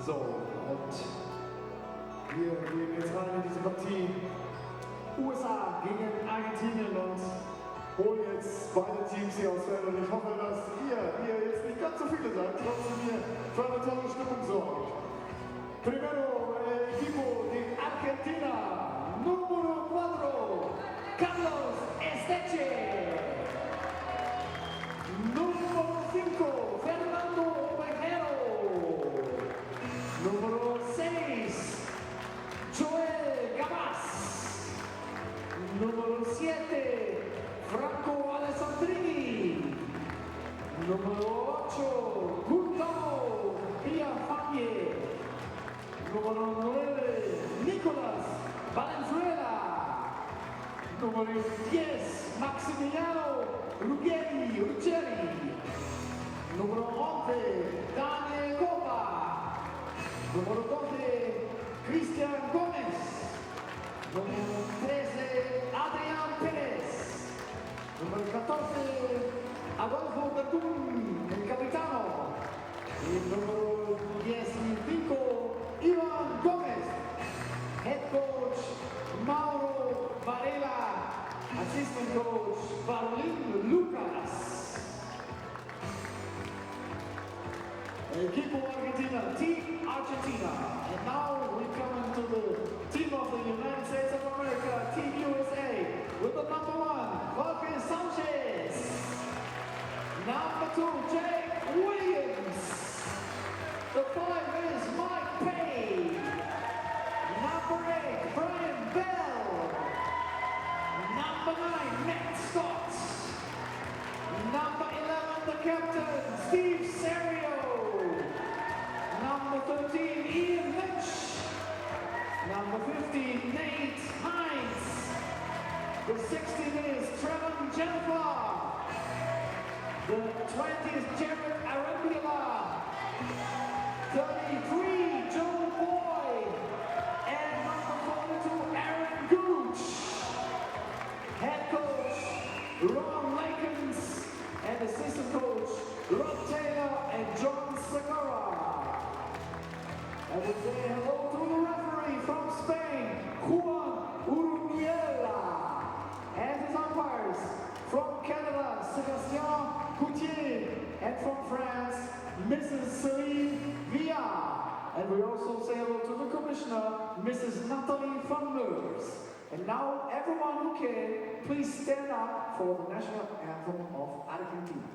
So, und wir gehen jetzt rein in diese Partie. USA gegen Argentinien und holen jetzt beide Teams hier aufs Feld. Und ich hoffe, dass ihr jetzt nicht ganz so viele seid, trotzdem hier für eine tolle Stimmung sorgt. Primero, el equipo de Argentina, número 4, Carlos Esteche. Número 5, Fernando Pejero. Número 6, Joel Gabas. Número 7, Franco Alessandrini. Número 8, Gustavo Villafañe. Número 9, Nicolás Valenzuela. Número 10, Maximiliano Ruggeri. Número 11, Daniel Copa. Número 12, Cristian Gómez. Número 13, Adrián Pérez. Número 14, Adolfo Bertún, el capitano. Y número 15, Iván Gómez. Head coach, Mauro Varela. Assistant coach, Paulín Lucas. Equipo Argentina, Team Argentina. And now we come into the team of the United States of America, Team USA, with the number 1, Jorge Sanchez. Number 2, Jake Williams. The 5 is Mike Pay. Number 8, Brian Bell. Number 9, Matt Scott. Number 11, the captain, Steve Serio. Number 13, Ian Lynch. Number 15, Nate Hines. The 16 is Trevor Jennifer. The 20 is Jared Arabilla. 33, Joe Boyd. And number 42, Aaron Gooch. Head coach, Ron Lakins. And assistant coach, Rob Taylor and John Segura. I would say hello to the referee from Spain, Juan Uruniela. And his umpires from Canada, Sébastien Coutier. And from France, Mrs. Celine Villa. And we also say hello to the commissioner, Mrs. Nathalie van Meurs. And now, everyone who can, please stand up for the national anthem of Argentina.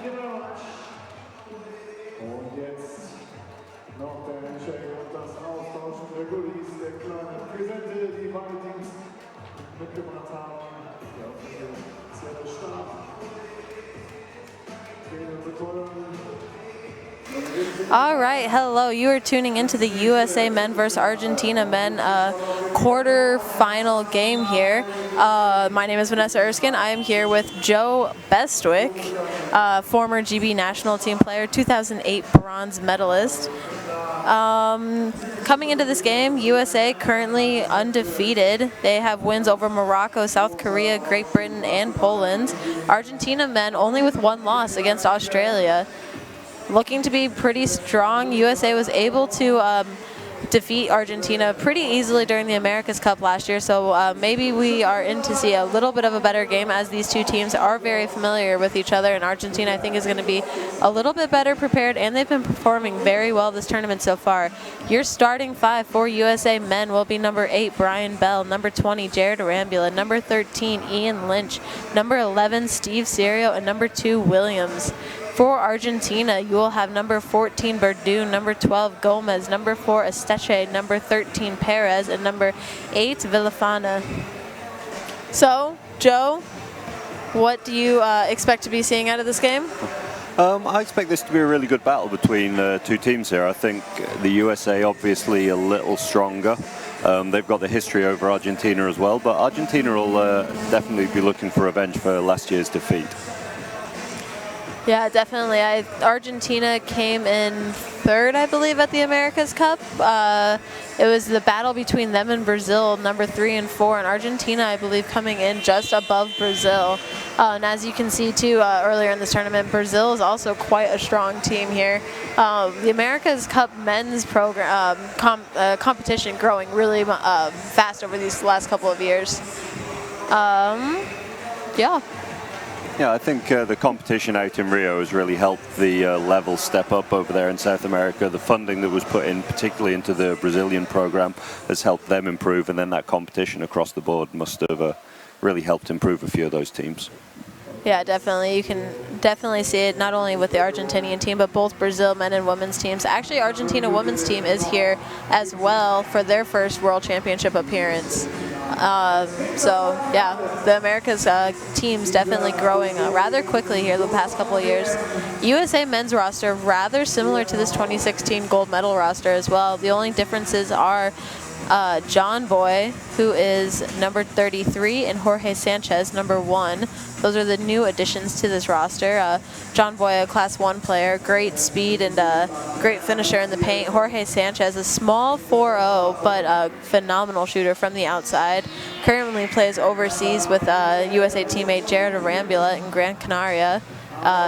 Thank you very much. Und jetzt noch der Handshake und das Austauschen der Goodies, der kleinen Präsente, die beide Teams mitgebracht haben. Ja, sehr stark. Trainer beteuern. All right, hello. You are tuning into the USA men versus Argentina men quarter-final game here. My name is Vanessa Erskine. I am here with Joe Bestwick, former GB national team player, 2008 bronze medalist. Coming into this game, USA currently undefeated. They have wins over Morocco, South Korea, Great Britain, and Poland. Argentina men only with one loss against Australia. Looking to be pretty strong. USA was able to defeat Argentina pretty easily during the America's Cup last year, so maybe we are in to see a little bit of a better game, as these two teams are very familiar with each other, and Argentina I think is going to be a little bit better prepared, and they've been performing very well this tournament so far. Your starting five for USA men will be number 8, Brian Bell, number 20, Jared Arambula, number 13, Ian Lynch, number 11, Steve Serio, and number 2, Williams. For Argentina, you will have number 14, Verdun, number 12, Gomez, number 4, Esteche, number 13, Perez, and number 8, Villafana. So, Joe, what do you expect to be seeing out of this game? I expect this to be a really good battle between two teams here. I think the USA obviously a little stronger. They've got the history over Argentina as well, but Argentina will definitely be looking for revenge for last year's defeat. Yeah, definitely. Argentina came in 3rd, I believe, at the America's Cup. It was the battle between them and Brazil, number 3 and 4, and Argentina, I believe, coming in just above Brazil. And as you can see, too, earlier in this tournament, Brazil is also quite a strong team here. The America's Cup men's program competition growing really fast over these last couple of years. Yeah. Yeah, I think the competition out in Rio has really helped the level step up over there in South America. The funding that was put in, particularly into the Brazilian program, has helped them improve, and then that competition across the board must have really helped improve a few of those teams. Yeah, definitely. You can definitely see it not only with the Argentinian team, but both Brazil men and women's teams. Actually, Argentina women's team is here as well for their first World Championship appearance. So, yeah, the America's team's definitely growing rather quickly here the past couple of years. USA men's roster, rather similar to this 2016 gold medal roster as well. The only differences are John Boy, who is number 33, and Jorge Sanchez, number 1. Those are the new additions to this roster. John Boy, a Class 1 player, great speed and great finisher in the paint. Jorge Sanchez, a small 4'0", but a phenomenal shooter from the outside. Currently plays overseas with USA teammate Jared Arambula in Gran Canaria.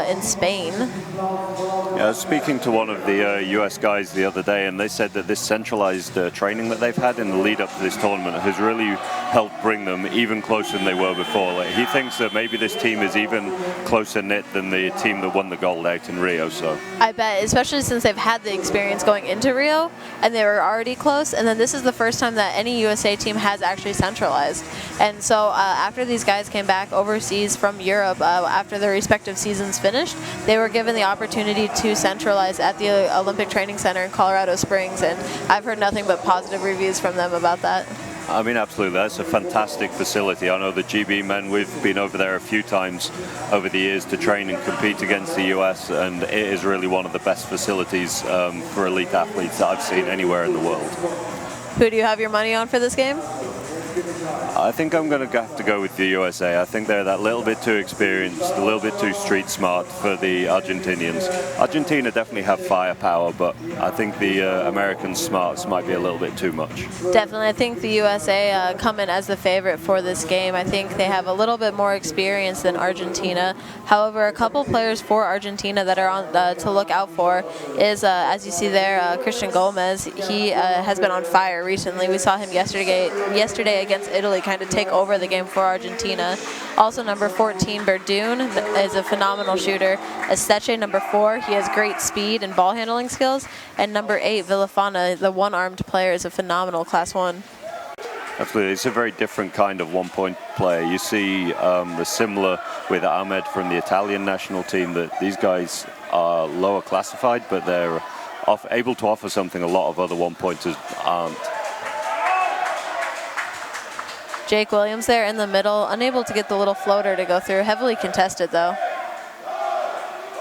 In Spain. Yeah, I was speaking to one of the US guys the other day, and they said that this centralized training that they've had in the lead up to this tournament has really helped bring them even closer than they were before. Like, he thinks that maybe this team is even closer knit than the team that won the gold out in Rio. So I bet, especially since they've had the experience going into Rio and they were already close, and then this is the first time that any USA team has actually centralized. And so after these guys came back overseas from Europe after their respective seasons finished, they were given the opportunity to centralize at the Olympic Training Center in Colorado Springs, and I've heard nothing but positive reviews from them about that. I mean, absolutely. That's a fantastic facility. I know the GB men, we've been over there a few times over the years to train and compete against the US, and it is really one of the best facilities for elite athletes that I've seen anywhere in the world. Who do you have your money on for this game? I think I'm going to have to go with the USA. I think they're that little bit too experienced, a little bit too street smart for the Argentinians. Argentina definitely have firepower, but I think the American smarts might be a little bit too much. Definitely. I think the USA come in as the favorite for this game. I think they have a little bit more experience than Argentina. However, a couple players for Argentina that are on to look out for is, as you see there, Christian Gomez. He has been on fire recently. We saw him yesterday against Italy kind of take over the game for Argentina. Also number 14, Verdun, is a phenomenal shooter. Esteche, number 4, he has great speed and ball handling skills. And number 8, Villafana, the one-armed player, is a phenomenal Class 1. Absolutely, it's a very different kind of one-point player. You see the similar with Ahmed from the Italian national team, that these guys are lower classified, but they're able to offer something a lot of other one-pointers aren't. Jake Williams there in the middle, unable to get the little floater to go through. Heavily contested, though.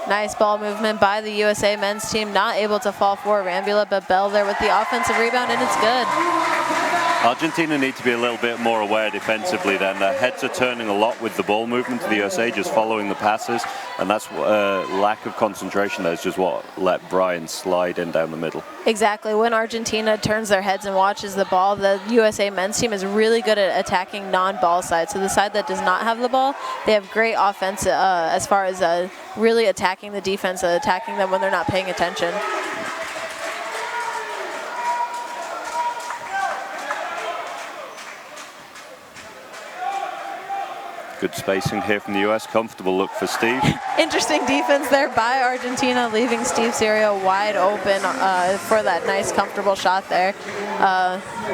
Nice ball movement by the USA men's team, not able to fall for Rambula, but Bell there with the offensive rebound, and it's good. Argentina need to be a little bit more aware defensively then. Their heads are turning a lot with the ball movement to the USA, just following the passes, and that's lack of concentration. That's just what let Brian slide in down the middle. Exactly. When Argentina turns their heads and watches the ball, the USA men's team is really good at attacking non-ball side. So the side that does not have the ball, they have great offense as far as really attacking the defense, attacking them when they're not paying attention. Good spacing here from the US. Comfortable look for Steve. Interesting defense there by Argentina, leaving Steve Serio wide open for that nice, comfortable shot there.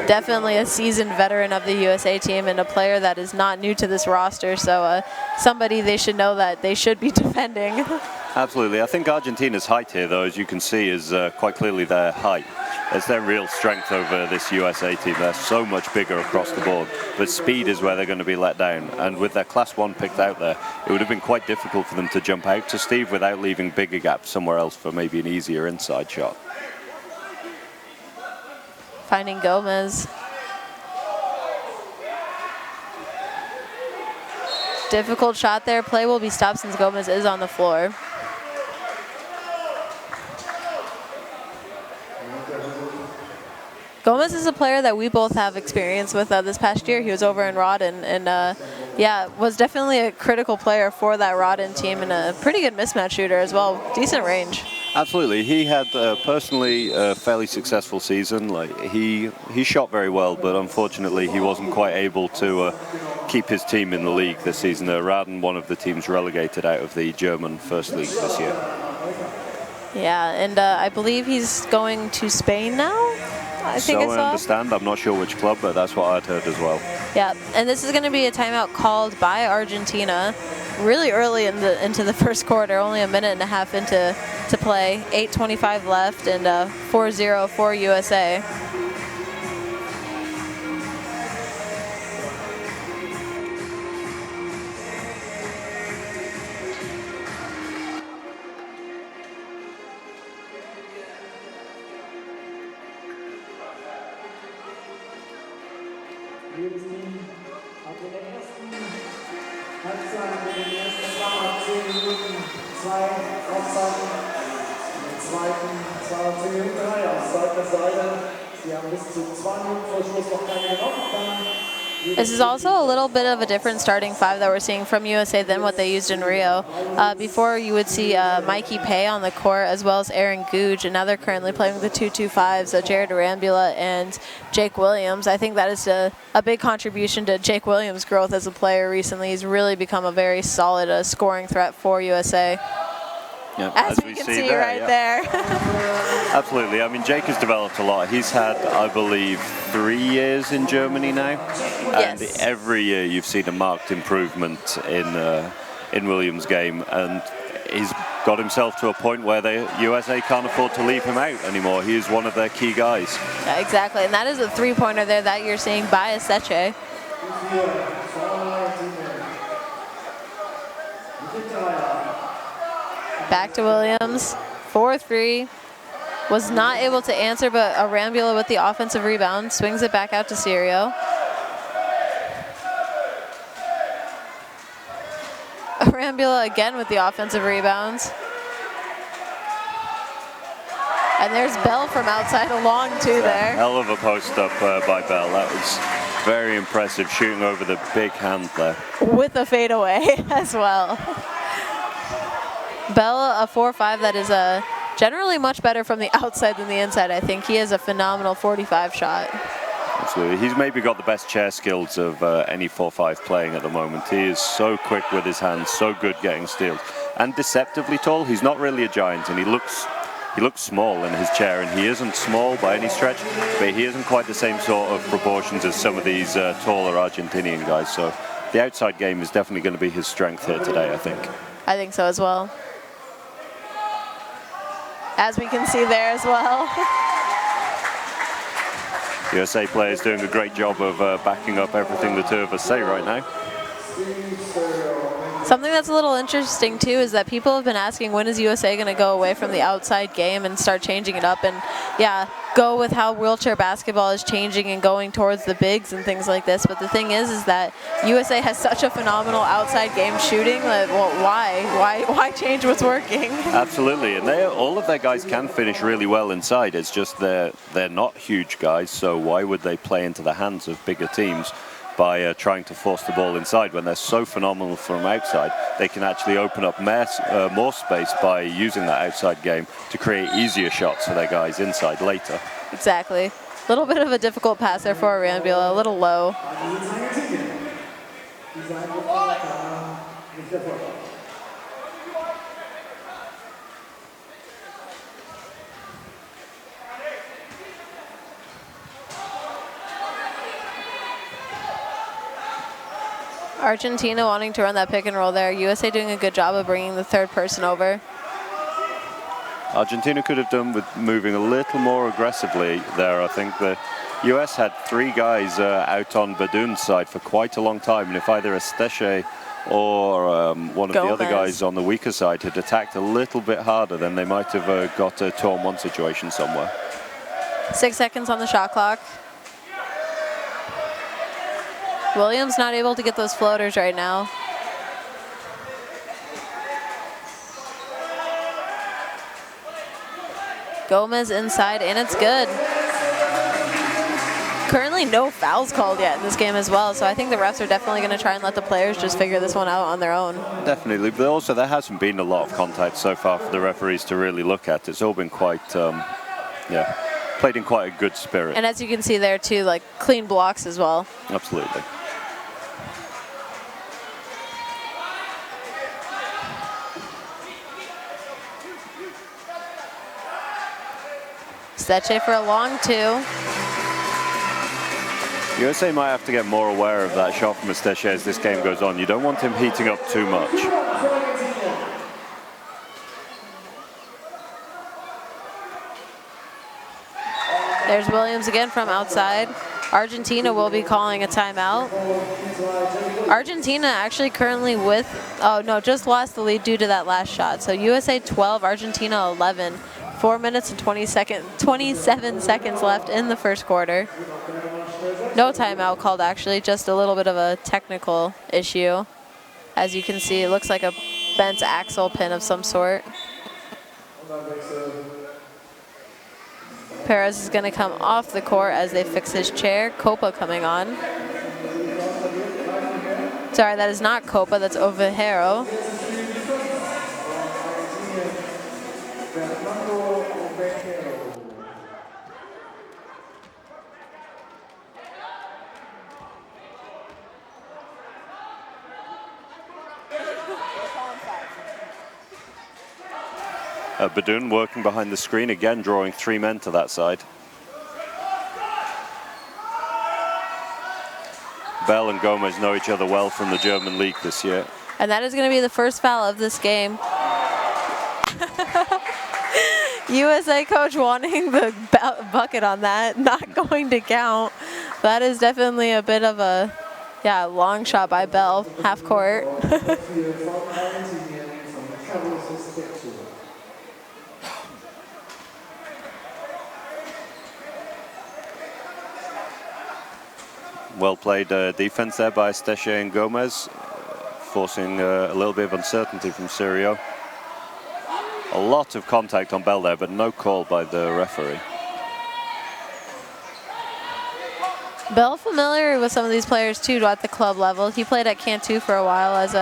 Definitely a seasoned veteran of the USA team and a player that is not new to this roster, so somebody they should know that they should be defending. Absolutely. I think Argentina's height here, though, as you can see, is quite clearly their height. It's their real strength over this USA team. They're so much bigger across the board, but speed is where they're going to be let down. And with their Class 1 picked out there, it would have been quite difficult for them to jump out to Steve without leaving bigger gaps somewhere else for maybe an easier inside shot. Finding Gomez. Difficult shot there. Play will be stopped since Gomez is on the floor. Gomez is a player that we both have experience with this past year. He was over in Rodden, and yeah, was definitely a critical player for that Rodden team and a pretty good mismatch shooter as well. Decent range. Absolutely. He had personally a fairly successful season. Like he shot very well, but unfortunately he wasn't quite able to keep his team in the league this season. Rodden, one of the teams relegated out of the German First League this year. Yeah, and I believe he's going to Spain now. I think so I understand. I'm not sure which club, but that's what I'd heard as well. Yeah, and this is going to be a timeout called by Argentina really early into the first quarter, only a minute and a half into play. 8:25 left, and 4-0 for USA. Jedes Team hat in der ersten Halbzeit in den ersten 10 Minuten 2 Aufzeiten, in der zweiten 2 Minuten 3 auf Seite. Sie haben bis zu 2 Minuten vor Schluss noch keine genommen. This is also a little bit of a different starting five that we're seeing from USA than what they used in Rio. Before you would see Mikey Pay on the court as well as Aaron Googe, and now they're currently playing with the 2-2-5s, so Jared Rambula and Jake Williams. I think that is a big contribution to Jake Williams' growth as a player recently. He's really become a very solid scoring threat for USA. Yep, as we can see there, right there. Absolutely. I mean, Jake has developed a lot. He's had, I believe, 3 years in Germany now. And Yes. every year you've seen a marked improvement in Williams' game. And he's got himself to a point where the USA can't afford to leave him out anymore. He is one of their key guys. Yeah, exactly, and that is a three-pointer there that you're seeing by Aseche. Back to Williams, 4-3. Was not able to answer, but Rambula with the offensive rebound. Swings it back out to Serio. Rambula again with the offensive rebounds. And there's Bell from outside along too there. Hell of a post up by Bell. That was very impressive, shooting over the big hand there. With a fadeaway as well. Bell, a 4-5 that is generally much better from the outside than the inside. I think he has a phenomenal 45 shot. Absolutely. He's maybe got the best chair skills of any 4-5 playing at the moment. He is so quick with his hands, so good getting steals. And deceptively tall. He's not really a giant, and he looks he looks small in his chair, and he isn't small by any stretch, but he isn't quite the same sort of proportions as some of these taller Argentinian guys. So the outside game is definitely going to be his strength here today, I think. I think so as well. As we can see there as well. USA players doing a great job of backing up everything the two of us say right now. Something that's a little interesting too is that people have been asking, when is USA going to go away from the outside game and start changing it up, and yeah, go with how wheelchair basketball is changing and going towards the bigs and things like this. But the thing is that USA has such a phenomenal outside game shooting that, well, why change what's working? Absolutely, and all of their guys can finish really well inside. It's just they're not huge guys, so why would they play into the hands of bigger teams by trying to force the ball inside when they're so phenomenal from outside? They can actually open up more space by using that outside game to create easier shots for their guys inside later. Exactly. A little bit of a difficult pass there for Arambula, a little low. Argentina wanting to run that pick and roll there. USA doing a good job of bringing the third person over. Argentina could have done with moving a little more aggressively there. I think the US had three guys out on Badun's side for quite a long time, and if either Esteche or one of the other guys on the weaker side had attacked a little bit harder, then they might have got a 2-on-1 situation somewhere. 6 seconds on the shot clock. Williams not able to get those floaters right now. Gomez inside, and it's good. Currently no fouls called yet in this game as well, so I think the refs are definitely going to try and let the players just figure this one out on their own. Definitely, but also there hasn't been a lot of contact so far for the referees to really look at. It's all been quite, played in quite a good spirit. And as you can see there too, like clean blocks as well. Absolutely. Steche for a long two. USA might have to get more aware of that shot from Esteche as this game goes on. You don't want him heating up too much. There's Williams again from outside. Argentina will be calling a timeout. Argentina actually currently just lost the lead due to that last shot. So USA 12, Argentina 11. 4 minutes and 27 seconds left in the first quarter. No timeout called actually, just a little bit of a technical issue. As you can see, it looks like a bent axle pin of some sort. Perez is going to come off the court as they fix his chair. Copa coming on. Sorry, that is not Copa, that's Ovejero. Badun working behind the screen again, drawing 3 men to that side. Bell and Gomez know each other well from the German league this year. And that is going to be the first foul of this game. USA coach wanting the bucket on that, not going to count. That is definitely a bit of a, long shot by Bell, half court. Well played defense there by Esteche and Gomez, forcing a little bit of uncertainty from Sirio. A lot of contact on Bell there, but no call by the referee. Bell familiar with some of these players too at the club level. He played at Cantu for a while as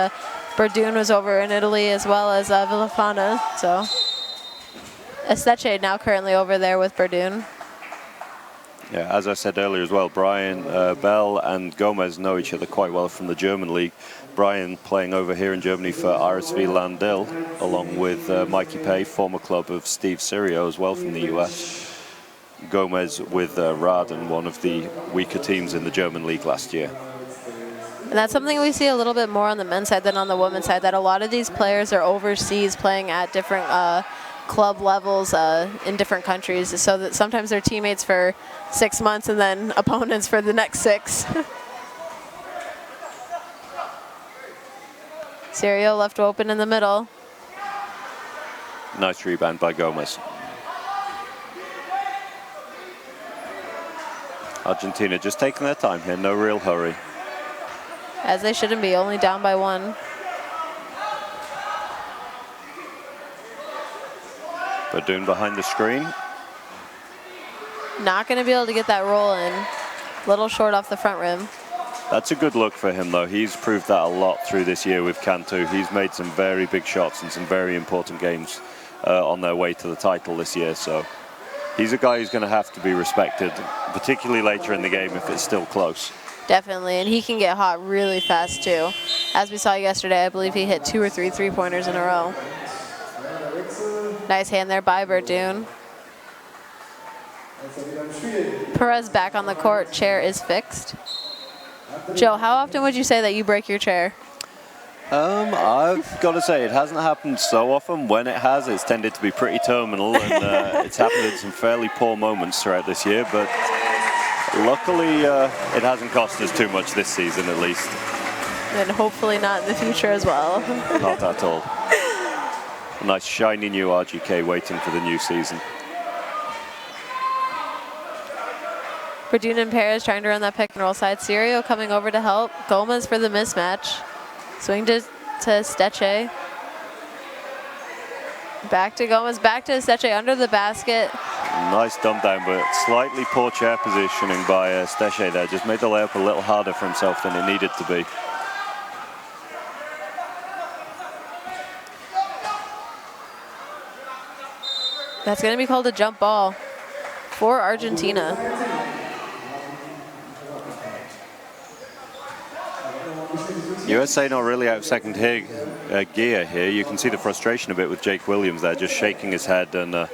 Verdun was over in Italy, as well as Villafana. So Esteche now currently over there with Verdun. Yeah, as I said earlier as well, Brian Bell and Gomez know each other quite well from the German league. Brian playing over here in Germany for RSV Landil, along with Mikey Pay, former club of Steve Sirio as well from the US. Gomez with Raden, one of the weaker teams in the German league last year. And that's something we see a little bit more on the men's side than on the women's side, that a lot of these players are overseas playing at different club levels in different countries, so that sometimes they're teammates for 6 months and then opponents for the next 6. Sirio left open in the middle. Nice rebound by Gomez. Argentina just taking their time here, no real hurry. As they shouldn't be, only down by 1. Badoon behind the screen. Not going to be able to get that roll in. Little short off the front rim. That's a good look for him, though. He's proved that a lot through this year with Cantu. He's made some very big shots in some very important games on their way to the title this year. So he's a guy who's going to have to be respected, particularly later in the game if it's still close. Definitely, and he can get hot really fast, too. As we saw yesterday, I believe he hit 2 or 3 three-pointers in a row. Nice hand there by Badoon. Perez back on the court. Chair is fixed. Joe, how often would you say that you break your chair? I've got to say, it hasn't happened so often. When it has, it's tended to be pretty terminal, and it's happened in some fairly poor moments throughout this year, but luckily it hasn't cost us too much this season, at least. And hopefully not in the future as well. Not at all. A nice shiny new RGK waiting for the new season. Badoon and Perez trying to run that pick and roll side. Sirio coming over to help. Gomez for the mismatch. Swing to Steche. Back to Gomez, back to Steche under the basket. Nice dump down, but slightly poor chair positioning by Steche there. Just made the layup a little harder for himself than it needed to be. That's going to be called a jump ball for Argentina. USA not really out of second gear here. You can see the frustration a bit with Jake Williams there, just shaking his head and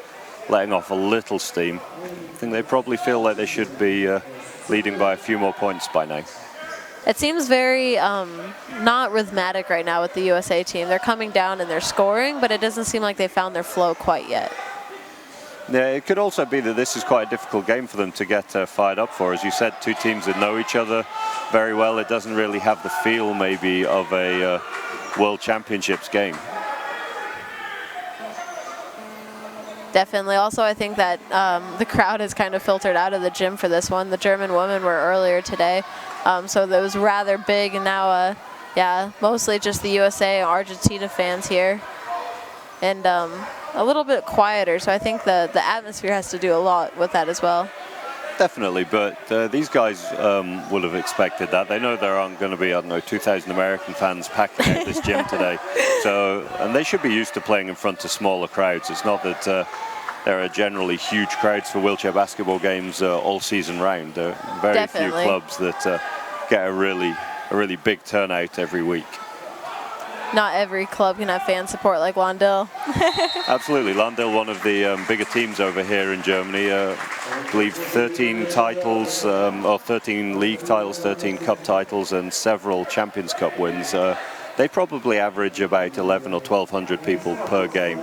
letting off a little steam. I think they probably feel like they should be leading by a few more points by now. It seems very not rhythmic right now with the USA team. They're coming down and they're scoring, but it doesn't seem like they found their flow quite yet. Yeah, it could also be that this is quite a difficult game for them to get fired up for. As you said, two teams that know each other very well. It doesn't really have the feel, maybe, of a World Championships game. Definitely. Also, I think that the crowd has kind of filtered out of the gym for this one. The German women were earlier today, so that was rather big. And now, yeah, mostly just the USA and Argentina fans here. And a little bit quieter, so I think the atmosphere has to do a lot with that as well. Definitely, but these guys would have expected that. They know there aren't going to be, I don't know, 2,000 American fans packing out this gym today. So, and they should be used to playing in front of smaller crowds. It's not that there are generally huge crowds for wheelchair basketball games all season round. There are very Definitely. few clubs that get a really big turnout every week. Not every club can have fan support like Landil. Absolutely. Landil, one of the bigger teams over here in Germany. I believe 13 titles, or 13 league titles, 13 cup titles, and several Champions Cup wins. They probably average about 11 or 1,200 people per game.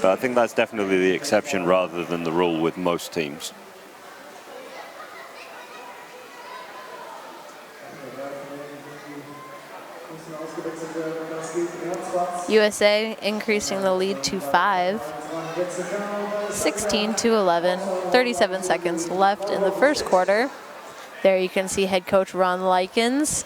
But I think that's definitely the exception rather than the rule with most teams. USA increasing the lead to 5. 16-11. 37 seconds left in the first quarter. There you can see head coach Ron Likens.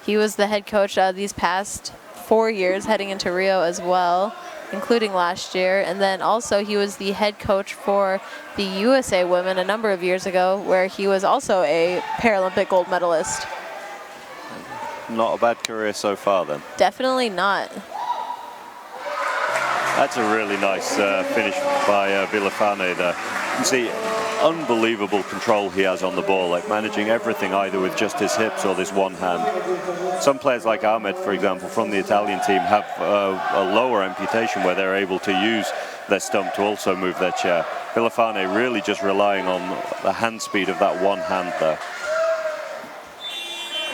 He was the head coach these past 4 years heading into Rio as well, including last year. And then also he was the head coach for the USA women a number of years ago, where he was also a Paralympic gold medalist. Not a bad career so far then. Definitely not. That's a really nice finish by Villafane there. can see unbelievable control he has on the ball, like managing everything either with just his hips or this one hand. Some players like Ahmed, for example, from the Italian team have a lower amputation where they're able to use their stump to also move their chair. Villafane really just relying on the hand speed of that one hand there.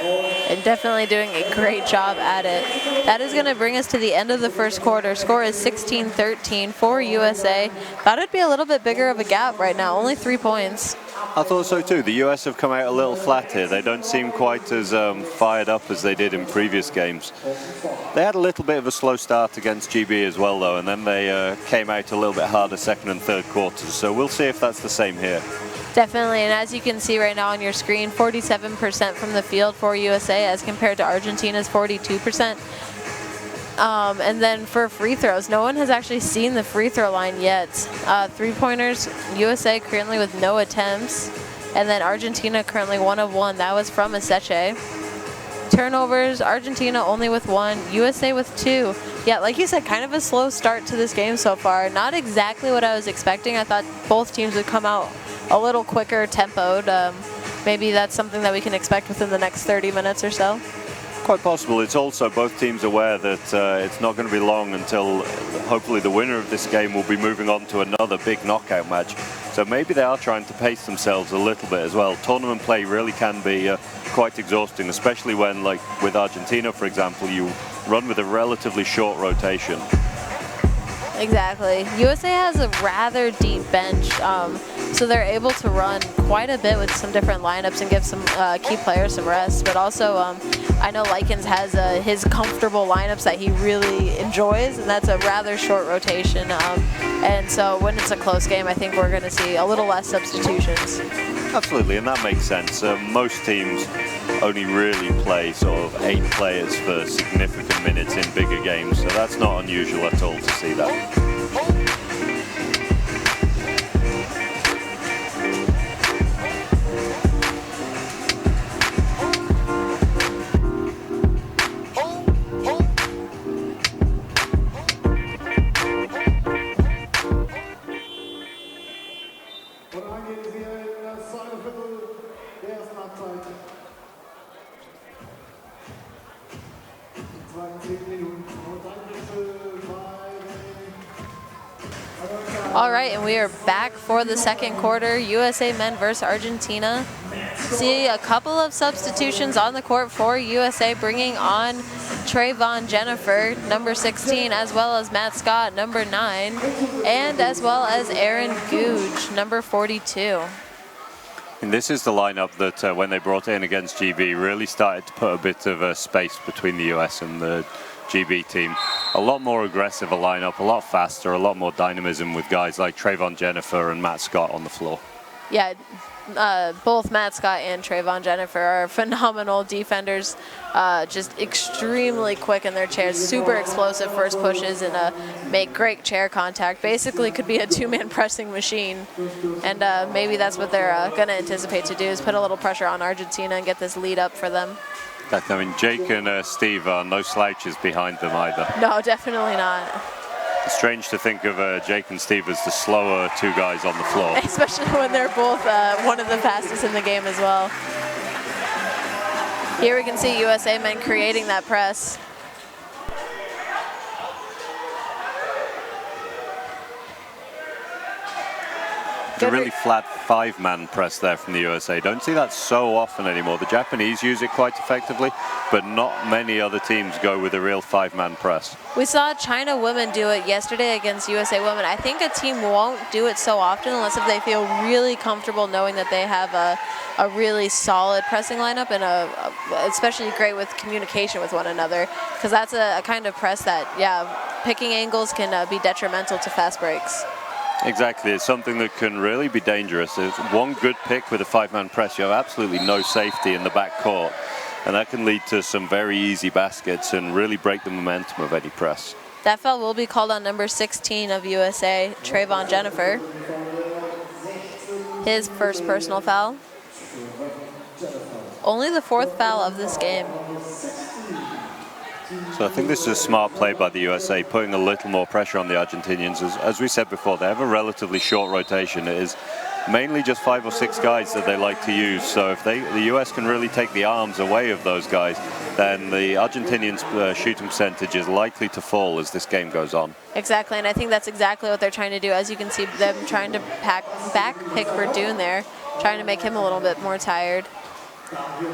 And definitely doing a great job at it. That is going to bring us to the end of the first quarter. Score is 16-13 for USA. Thought it'd be a little bit bigger of a gap right now, only 3 points. I thought so too. The US have come out a little flat here. They don't seem quite as fired up as they did in previous games. They had a little bit of a slow start against GB as well though, and then they came out a little bit harder second and third quarters. So we'll see if that's the same here. Definitely, and as you can see right now on your screen, 47% from the field for USA as compared to Argentina's 42%. And then for free throws, no one has actually seen the free throw line yet. Three-pointers, USA currently with no attempts, and then Argentina currently 1 of 1. That was from Aseche. Turnovers, Argentina only with 1, USA with 2. Yeah, like you said, kind of a slow start to this game so far. Not exactly what I was expecting. I thought both teams would come out a little quicker tempoed. Maybe that's something that we can expect within the next 30 minutes or so. Quite possible. It's also both teams aware that it's not going to be long until hopefully the winner of this game will be moving on to another big knockout match. So maybe they are trying to pace themselves a little bit as well. Tournament play really can be quite exhausting, especially when, like with Argentina, for example, you run with a relatively short rotation. Exactly. USA has a rather deep bench, so they're able to run quite a bit with some different lineups and give some key players some rest. But also, I know Likens has his comfortable lineups that he really enjoys, and that's a rather short rotation. And so when it's a close game, I think we're going to see a little less substitutions. Absolutely, and that makes sense. Most teams only really play sort of 8 players for significant minutes in bigger games, so that's not unusual at all to see that. All right, and we are back for the second quarter. USA men versus Argentina. See a couple of substitutions on the court for USA, bringing on Trayvon Jennifer, number 16, as well as Matt Scott, number 9, and as well as Aaron Googe, number 42. And this is the lineup that when they brought in against GB really started to put a bit of a space between the US and the GB team. A lot more aggressive a lineup, a lot faster, a lot more dynamism with guys like Trayvon Jennifer and Matt Scott on the floor. Yeah, both Matt Scott and Trayvon Jennifer are phenomenal defenders, just extremely quick in their chairs, super explosive first pushes, and make great chair contact. Basically could be a two-man pressing machine, and maybe that's what they're going to anticipate to do, is put a little pressure on Argentina and get this lead up for them. I mean, Jake and Steve are no slouches behind them either. No, definitely not. It's strange to think of Jake and Steve as the slower 2 guys on the floor. Especially when they're both one of the fastest in the game as well. Here we can see USA men creating that press. It's a really flat 5-man press there from the USA. Don't see that so often anymore. The Japanese use it quite effectively, but not many other teams go with a real 5-man press. We saw China women do it yesterday against USA women. I think a team won't do it so often unless if they feel really comfortable knowing that they have a really solid pressing lineup, and especially great with communication with one another, because that's a kind of press that, yeah, picking angles can be detrimental to fast breaks. Exactly, it's something that can really be dangerous. If one good pick with a 5-man press, you have absolutely no safety in the back court, and that can lead to some very easy baskets and really break the momentum of any press. That foul will be called on number 16 of USA, Trayvon Jennifer. His first personal foul. Only the 4th foul of this game. So I think this is a smart play by the USA, putting a little more pressure on the Argentinians. As we said before, they have a relatively short rotation. It is mainly just 5 or 6 guys that they like to use. So if the US can really take the arms away of those guys, then the Argentinians' shooting percentage is likely to fall as this game goes on. Exactly, and I think that's exactly what they're trying to do. As you can see, them trying to back pick Verdun there, trying to make him a little bit more tired.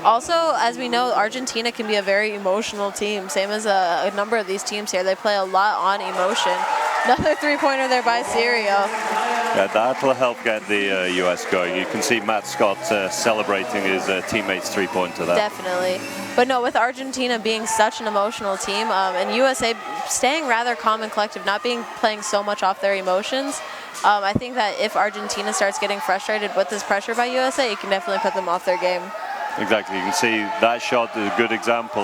Also, as we know, Argentina can be a very emotional team, same as a number of these teams here. They play a lot on emotion. Another three-pointer there by Serio. Yeah, that'll help get the US going. You can see Matt Scott celebrating his teammate's three-pointer there. Definitely. But no, with Argentina being such an emotional team, and USA staying rather calm and collective, not playing so much off their emotions, I think that if Argentina starts getting frustrated with this pressure by USA, it can definitely put them off their game. Exactly, you can see that shot is a good example.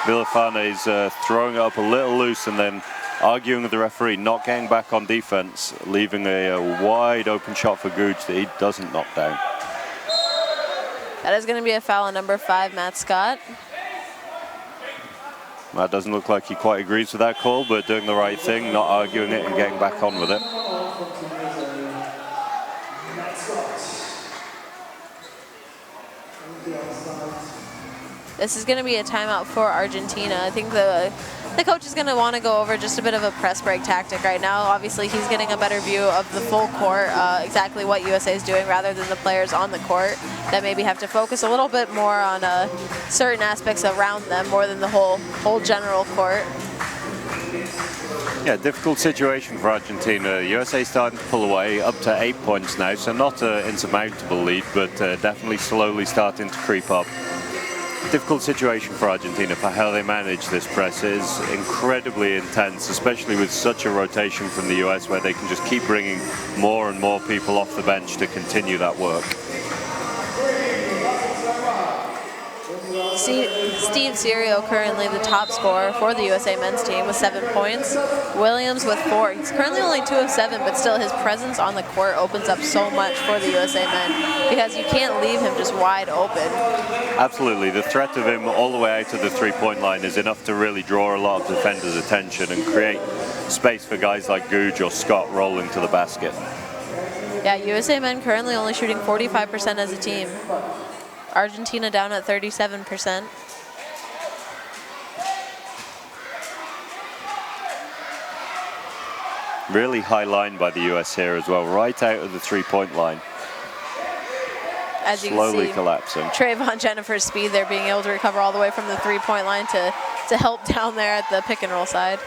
Villafana is throwing it up a little loose and then arguing with the referee, not getting back on defense, leaving a wide open shot for Gooch that he doesn't knock down. That is going to be a foul on number 5, Matt Scott. Matt doesn't look like he quite agrees with that call, but doing the right thing, not arguing it and getting back on with it. This is going to be a timeout for Argentina. I think the coach is going to want to go over just a bit of a press break tactic right now. Obviously, he's getting a better view of the full court, exactly what USA is doing, rather than the players on the court that maybe have to focus a little bit more on certain aspects around them more than the whole general court. Yeah, difficult situation for Argentina. USA starting to pull away, up to 8 points now, so not an insurmountable lead, but definitely slowly starting to creep up. Difficult situation for Argentina for how they manage this press. It is incredibly intense, especially with such a rotation from the US where they can just keep bringing more and more people off the bench to continue that work. Steve Serio currently the top scorer for the USA men's team with 7 points. Williams with 4. He's currently only 2 of 7, but still his presence on the court opens up so much for the USA men because you can't leave him just wide open. Absolutely. The threat of him all the way out to the three-point line is enough to really draw a lot of defenders' attention and create space for guys like Googe or Scott rolling to the basket. Yeah, USA men currently only shooting 45% as a team. Argentina down at 37%. Really high line by the US here as well, right out of the three-point line. As you slowly can see, collapsing. Trayvon Jennifer's speed there, being able to recover all the way from the three-point line to help down there at the pick-and-roll side.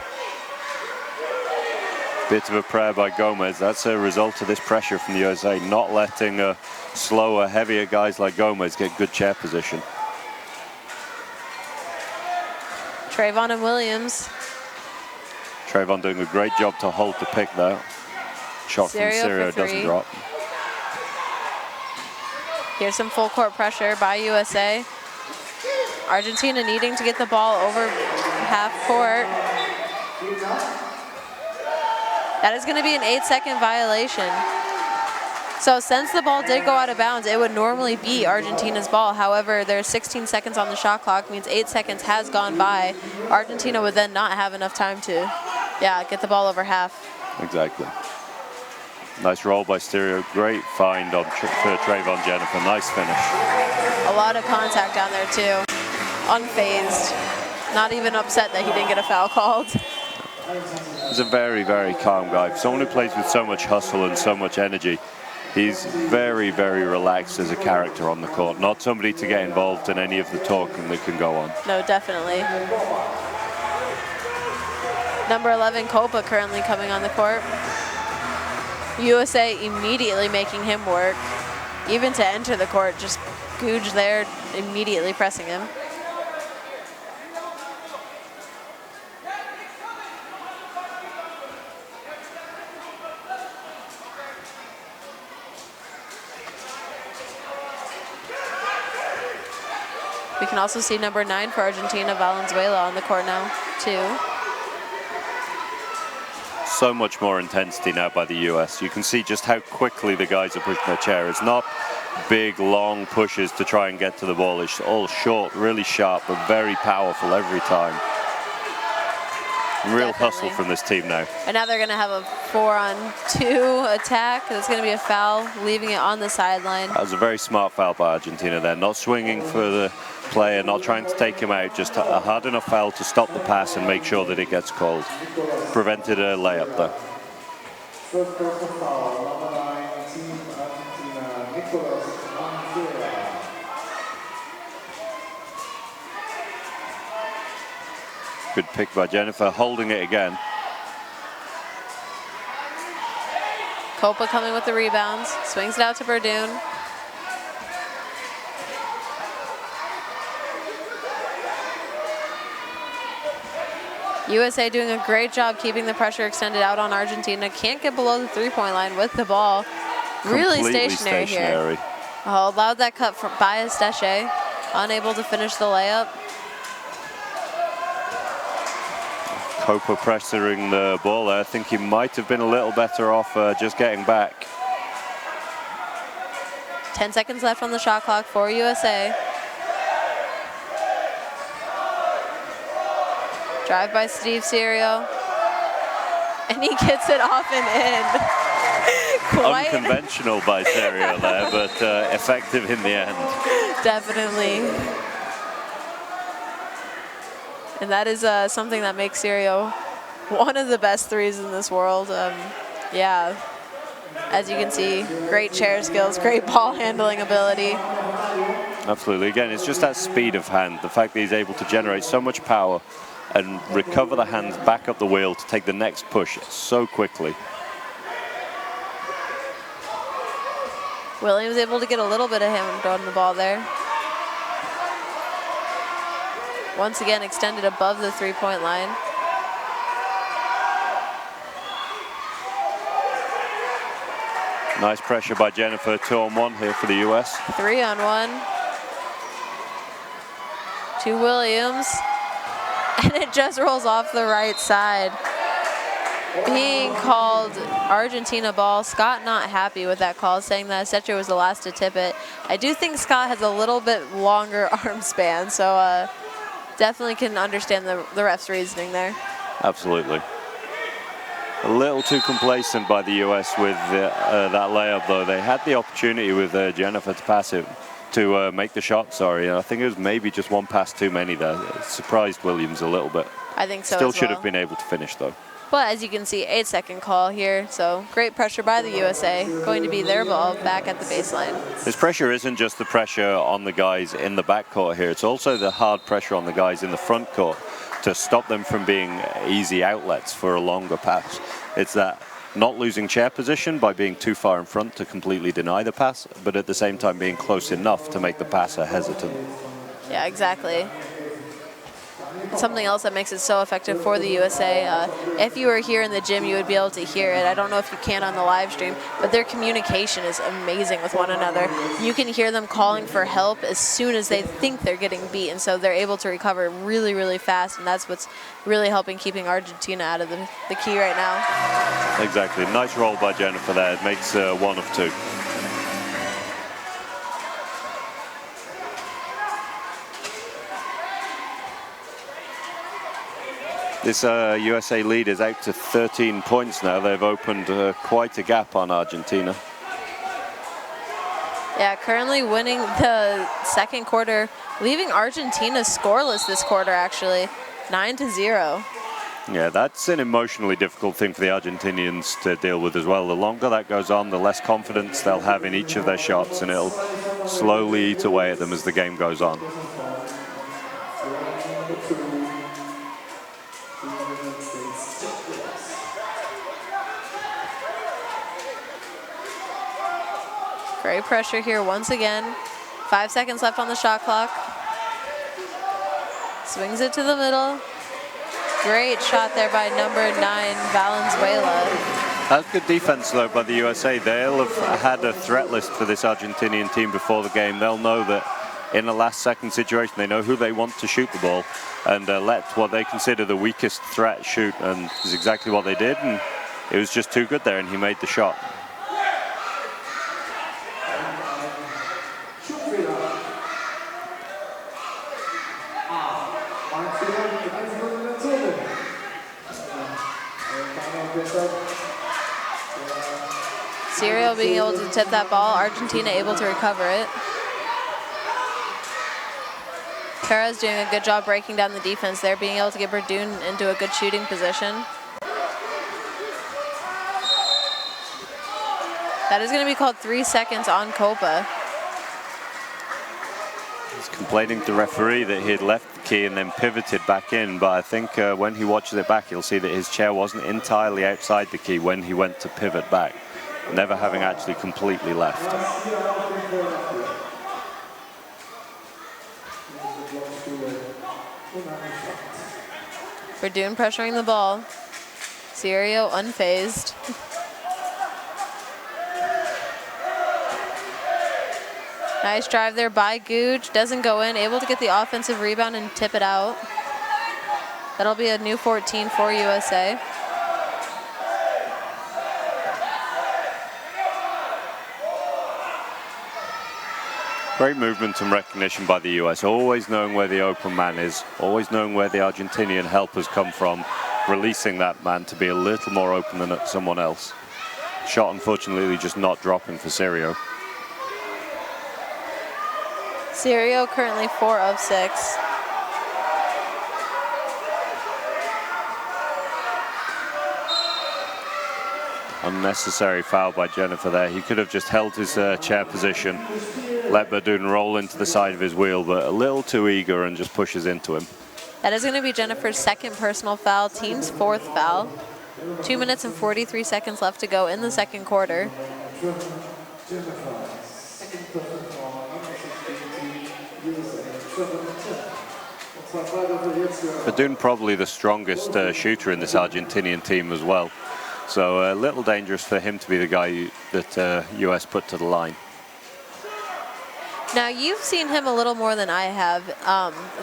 Bit of a prayer by Gomez. That's a result of this pressure from the USA, not letting slower, heavier guys like Gomez get good chair position. Trayvon and Williams. Trayvon doing a great job to hold the pick there. Shot from Serio doesn't drop. Here's some full court pressure by USA. Argentina needing to get the ball over half court. That is going to be an 8-second violation. So since the ball did go out of bounds, it would normally be Argentina's ball. However, there's 16 seconds on the shot clock, means 8 seconds has gone by. Argentina would then not have enough time to, get the ball over half. Exactly. Nice roll by Stereo. Great find on for Trayvon Jennifer. Nice finish. A lot of contact down there too. Unfazed. Not even upset that he didn't get a foul called. He's a very, very calm guy. For someone who plays with so much hustle and so much energy, he's very, very relaxed as a character on the court. Not somebody to get involved in any of the talking that can go on. No, definitely. Number 11, Copa, currently coming on the court. USA immediately making him work. Even to enter the court, just Googe there, immediately pressing him. We can also see number 9 for Argentina, Valenzuela, on the court now, too. So much more intensity now by the US. You can see just how quickly the guys are pushing their chair. It's not big, long pushes to try and get to the ball. It's all short, really sharp, but very powerful every time. Real hustle from this team now. And now they're going to have a 4-on-2 attack. That's going to be a foul, leaving it on the sideline. That was a very smart foul by Argentina there. Not swinging for the player, not trying to take him out, just a hard enough foul to stop the pass and make sure that it gets called. Prevented a layup though. First personal foul, number 9, Team Argentina, Nicolas Manzera. Good pick by Jennifer, holding it again. Copa coming with the rebounds, swings it out to Verdun. USA doing a great job keeping the pressure extended out on Argentina. Can't get below the three-point line with the ball. Really stationary here. Oh, allowed that cut by Esteche. Unable to finish the layup. Copa pressuring the ball there. I think he might have been a little better off just getting back. 10 seconds left on the shot clock for USA. Drive by Steve Serio. And he gets it off and in. Unconventional by Serio there, but effective in the end. Definitely. And that is something that makes Serio one of the best threes in this world. Yeah, as you can see, great chair skills, great ball handling ability. Absolutely. Again, it's just that speed of hand, the fact that he's able to generate so much power and recover the hands back up the wheel to take the next push so quickly. Williams able to get a little bit of him on the ball there. Once again, extended above the three-point line. Nice pressure by Jennifer, 2-on-1 here for the US. 3-on-1 to Williams. And it just rolls off the right side. Being called Argentina ball. Scott not happy with that call, saying that Esteche was the last to tip it. I do think Scott has a little bit longer arm span, so definitely can understand the ref's reasoning there. Absolutely. A little too complacent by the US with that layup, though. They had the opportunity with Jennifer to pass it, to make the shot, sorry. I think it was maybe just one pass too many there. It surprised Williams a little bit. I think so. Still should have been able to finish, though. But as you can see, 8-second call here, so great pressure by the USA. Going to be their ball back at the baseline. This pressure isn't just the pressure on the guys in the backcourt here. It's also the hard pressure on the guys in the front court to stop them from being easy outlets for a longer pass. It's that not losing chair position by being too far in front to completely deny the pass, but at the same time being close enough to make the passer hesitant. Yeah, exactly. Something else that makes it so effective for the USA, if you were here in the gym, you would be able to hear it. I don't know if you can on the live stream, but their communication is amazing with one another. You can hear them calling for help as soon as they think they're getting beat, and so they're able to recover really, really fast, and that's what's really helping keeping Argentina out of the key right now. Exactly. Nice roll by Jennifer there. It makes 1 of 2. This USA lead is out to 13 points now. They've opened quite a gap on Argentina. Yeah, currently winning the second quarter, leaving Argentina scoreless this quarter, actually, 9-0. Yeah, that's an emotionally difficult thing for the Argentinians to deal with as well. The longer that goes on, the less confidence they'll have in each of their shots, and it'll slowly eat away at them as the game goes on. Great pressure here once again. 5 seconds left on the shot clock. Swings it to the middle. Great shot there by number 9, Valenzuela. That's good defense, though, by the USA. They'll have had a threat list for this Argentinian team before the game. They'll know that in a last-second situation, they know who they want to shoot the ball and let what they consider the weakest threat shoot, and is exactly what they did. And it was just too good there, and he made the shot. being able to tip that ball. Argentina able to recover it. Perez doing a good job breaking down the defense there, being able to get Verdun into a good shooting position. That is going to be called 3 seconds on Copa. He's complaining to the referee that he had left the key and then pivoted back in, but I think when he watches it back, he'll see that his chair wasn't entirely outside the key when he went to pivot back, never having actually completely left. Verdun pressuring the ball. Serio unfazed. Nice drive there by Gooch. Doesn't go in. Able to get the offensive rebound and tip it out. That'll be a new 14 for USA. Great movement and recognition by the US, always knowing where the open man is, always knowing where the Argentinian helpers come from, releasing that man to be a little more open than someone else. Shot, unfortunately, just not dropping for Serio. Serio currently 4 of 6. Unnecessary foul by Jennifer there. He could have just held his chair position, let Verdun roll into the side of his wheel, but a little too eager and just pushes into him. That is going to be Jennifer's 2nd personal foul, team's 4th foul. 2 minutes and 43 seconds left to go in the 2nd quarter. Verdun probably the strongest shooter in this Argentinian team as well. So a little dangerous for him to be the guy that US put to the line. Now, you've seen him a little more than I have.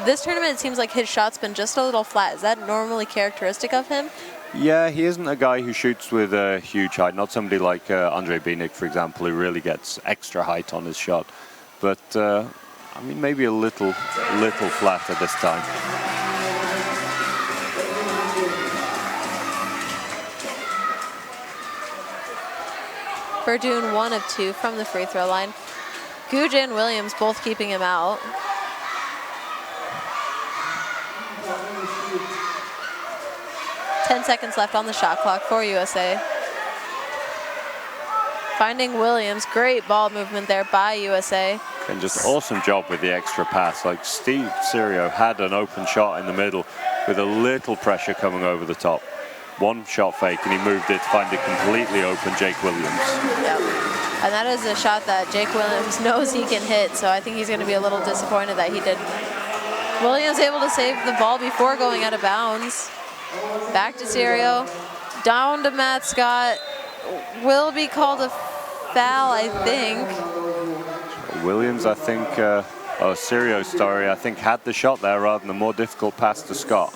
This tournament, it seems like his shot's been just a little flat. Is that normally characteristic of him? Yeah, he isn't a guy who shoots with a huge height. Not somebody like Andre Bienik, for example, who really gets extra height on his shot. But, I mean, maybe a little flat at this time. Verdun 1 of 2 from the free throw line. Guja and Williams both keeping him out. Seconds left on the shot clock for USA. Finding Williams, great ball movement there by USA. And just awesome job with the extra pass. Like Steve Serio had an open shot in the middle with a little pressure coming over the top. One shot fake and he moved it to find a completely open Jake Williams. Yep. And that is a shot that Jake Williams knows he can hit, so I think he's going to be a little disappointed that he didn't. Williams able to save the ball before going out of bounds. Back to Serio. Down to Matt Scott. Will be called a foul, I think. Williams, I think, Serio's story, I think, had the shot there rather than a more difficult pass to Scott.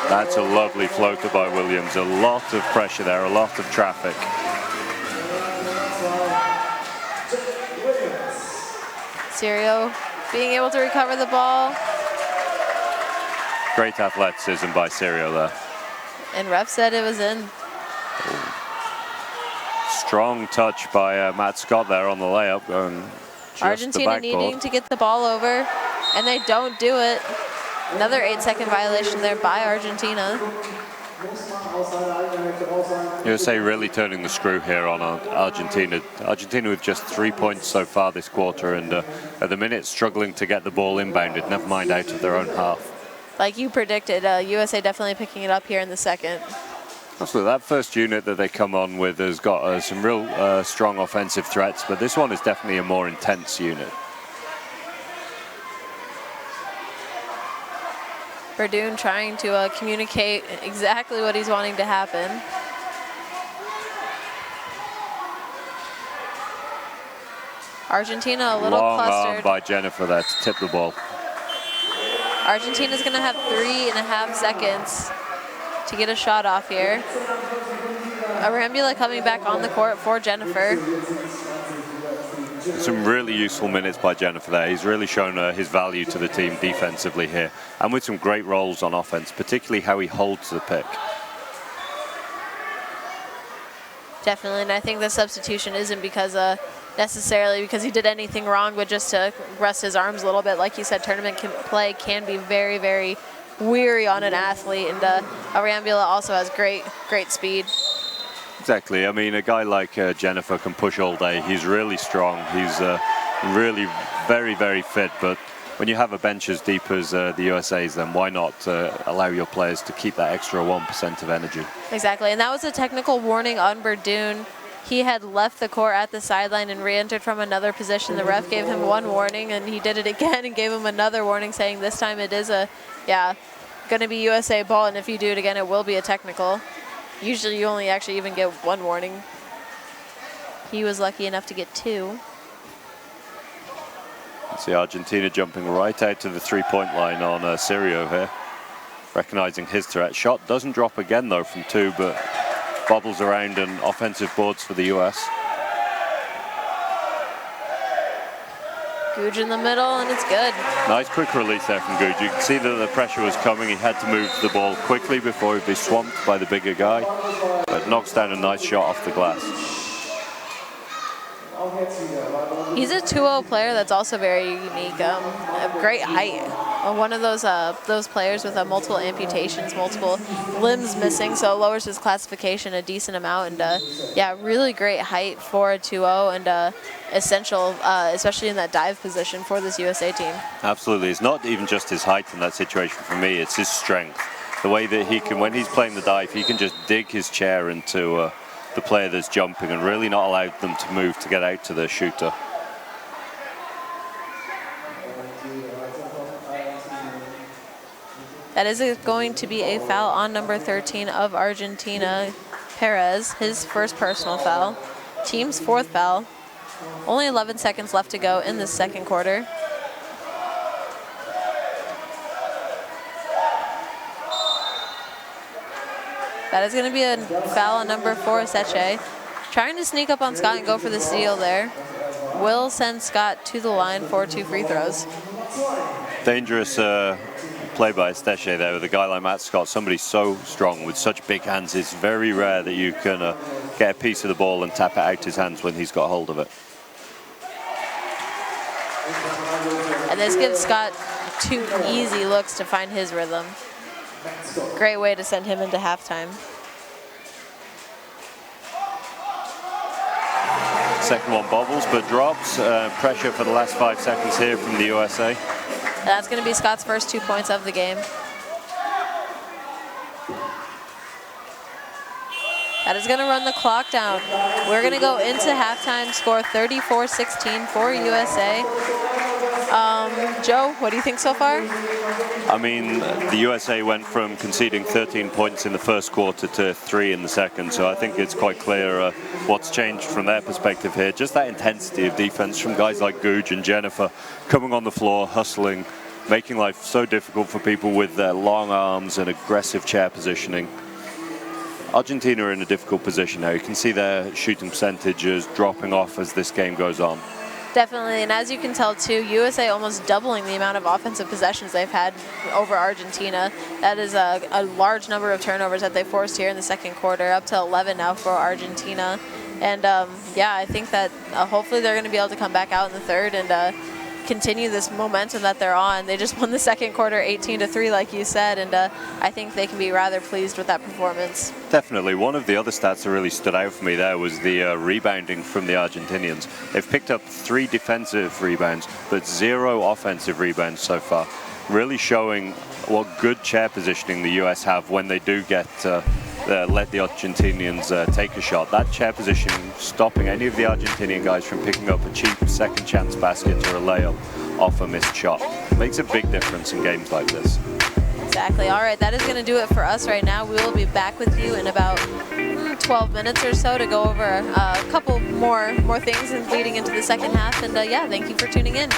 That's a lovely floater by Williams. A lot of pressure there, a lot of traffic. Serio being able to recover the ball. Great athleticism by Serio there. And ref said it was in. Strong touch by Matt Scott there on the layup. Going just Argentina needing to get the ball over, and they don't do it. Another 8-second violation there by Argentina. USA really turning the screw here on Argentina. Argentina with just 3 points so far this quarter, and at the minute struggling to get the ball inbounded, never mind out of their own half. Like you predicted, USA definitely picking it up here in the 2nd. Absolutely, that first unit that they come on with has got some real strong offensive threats, but this one is definitely a more intense unit. Verdun trying to communicate exactly what he's wanting to happen. Argentina a little Long clustered. arm by Jennifer there to tip the ball. Argentina's going to have 3.5 seconds to get a shot off here. Arambula coming back on the court for Jennifer. Some really useful minutes by Jennifer there. He's really shown his value to the team defensively here, and with some great roles on offense, particularly how he holds the pick. Definitely, and I think the substitution isn't because necessarily because he did anything wrong, but just to rest his arms a little bit. Like you said, tournament play can be very, very weary on an athlete, and Arambula also has great speed. Exactly. I mean, a guy like Jennifer can push all day. He's really strong. He's really very, very fit. But when you have a bench as deep as the USA's, then why not allow your players to keep that extra 1% of energy? Exactly. And that was a technical warning on Berdoon. He had left the court at the sideline and re-entered from another position. The ref gave him one warning, and he did it again and gave him another warning, saying this time it is going to be USA ball, and if you do it again, it will be a technical. Usually you only actually even get one warning. He was lucky enough to get two. See Argentina jumping right out to the three-point line on Sirio here, recognizing his threat. Shot doesn't drop again though from two, but bobbles around and offensive boards for the US. Googe in the middle, and it's good. Nice quick release there from Googe. You can see that the pressure was coming. He had to move the ball quickly before he'd be swamped by the bigger guy, but knocks down a nice shot off the glass. He's a 2-0 player that's also very unique. A great height. One of those players with multiple amputations, multiple limbs missing, so it lowers his classification a decent amount. And yeah, really great height for a 2-0 and essential, especially in that dive position for this USA team. Absolutely. It's not even just his height in that situation for me, it's his strength. The way that he can, when he's playing the dive, he can just dig his chair into the player that's jumping and really not allow them to move to get out to the shooter. That is going to be a foul on number 13 of Argentina, Perez, his first personal foul. Team's fourth foul. Only 11 seconds left to go in the second quarter. That is going to be a foul on number 4, Seche. Trying to sneak up on Scott and go for the steal there. Will send Scott to the line for 2 free throws. Dangerous play by Steche there with a guy like Matt Scott, somebody so strong with such big hands. It's very rare that you can get a piece of the ball and tap it out his hands when he's got hold of it. And this gives Scott 2 easy looks to find his rhythm. Great way to send him into halftime. Second one bobbles but drops. Pressure for the last 5 seconds here from the USA. That's going to be Scott's first 2 points of the game. That is going to run the clock down. We're going to go into halftime, score 34-16 for USA. Joe, what do you think so far? I mean, the USA went from conceding 13 points in the first quarter to 3 in the second, so I think it's quite clear what's changed from their perspective here. Just that intensity of defense from guys like Googe and Jennifer coming on the floor, hustling, making life so difficult for people with their long arms and aggressive chair positioning. Argentina are in a difficult position now. You can see their shooting percentages dropping off as this game goes on. Definitely, and as you can tell too, USA almost doubling the amount of offensive possessions they've had over Argentina. That is a large number of turnovers that they forced here in the second quarter, up to 11 now for Argentina. And yeah, I think that hopefully they're going to be able to come back out in the third and continue this momentum that they're on. They just won the second quarter 18-3, like you said, and I think they can be rather pleased with that performance. Definitely. One of the other stats that really stood out for me there was the rebounding from the Argentinians. They've picked up 3 defensive rebounds, but 0 offensive rebounds so far. Really showing what good chair positioning the US have when they do get let the Argentinians take a shot. That chair positioning stopping any of the Argentinian guys from picking up a cheap second chance basket or a layup off a missed shot. Makes a big difference in games like this. Exactly. All right, that is going to do it for us right now. We will be back with you in about 12 minutes or so to go over a couple more things leading into the second half. And yeah, thank you for tuning in.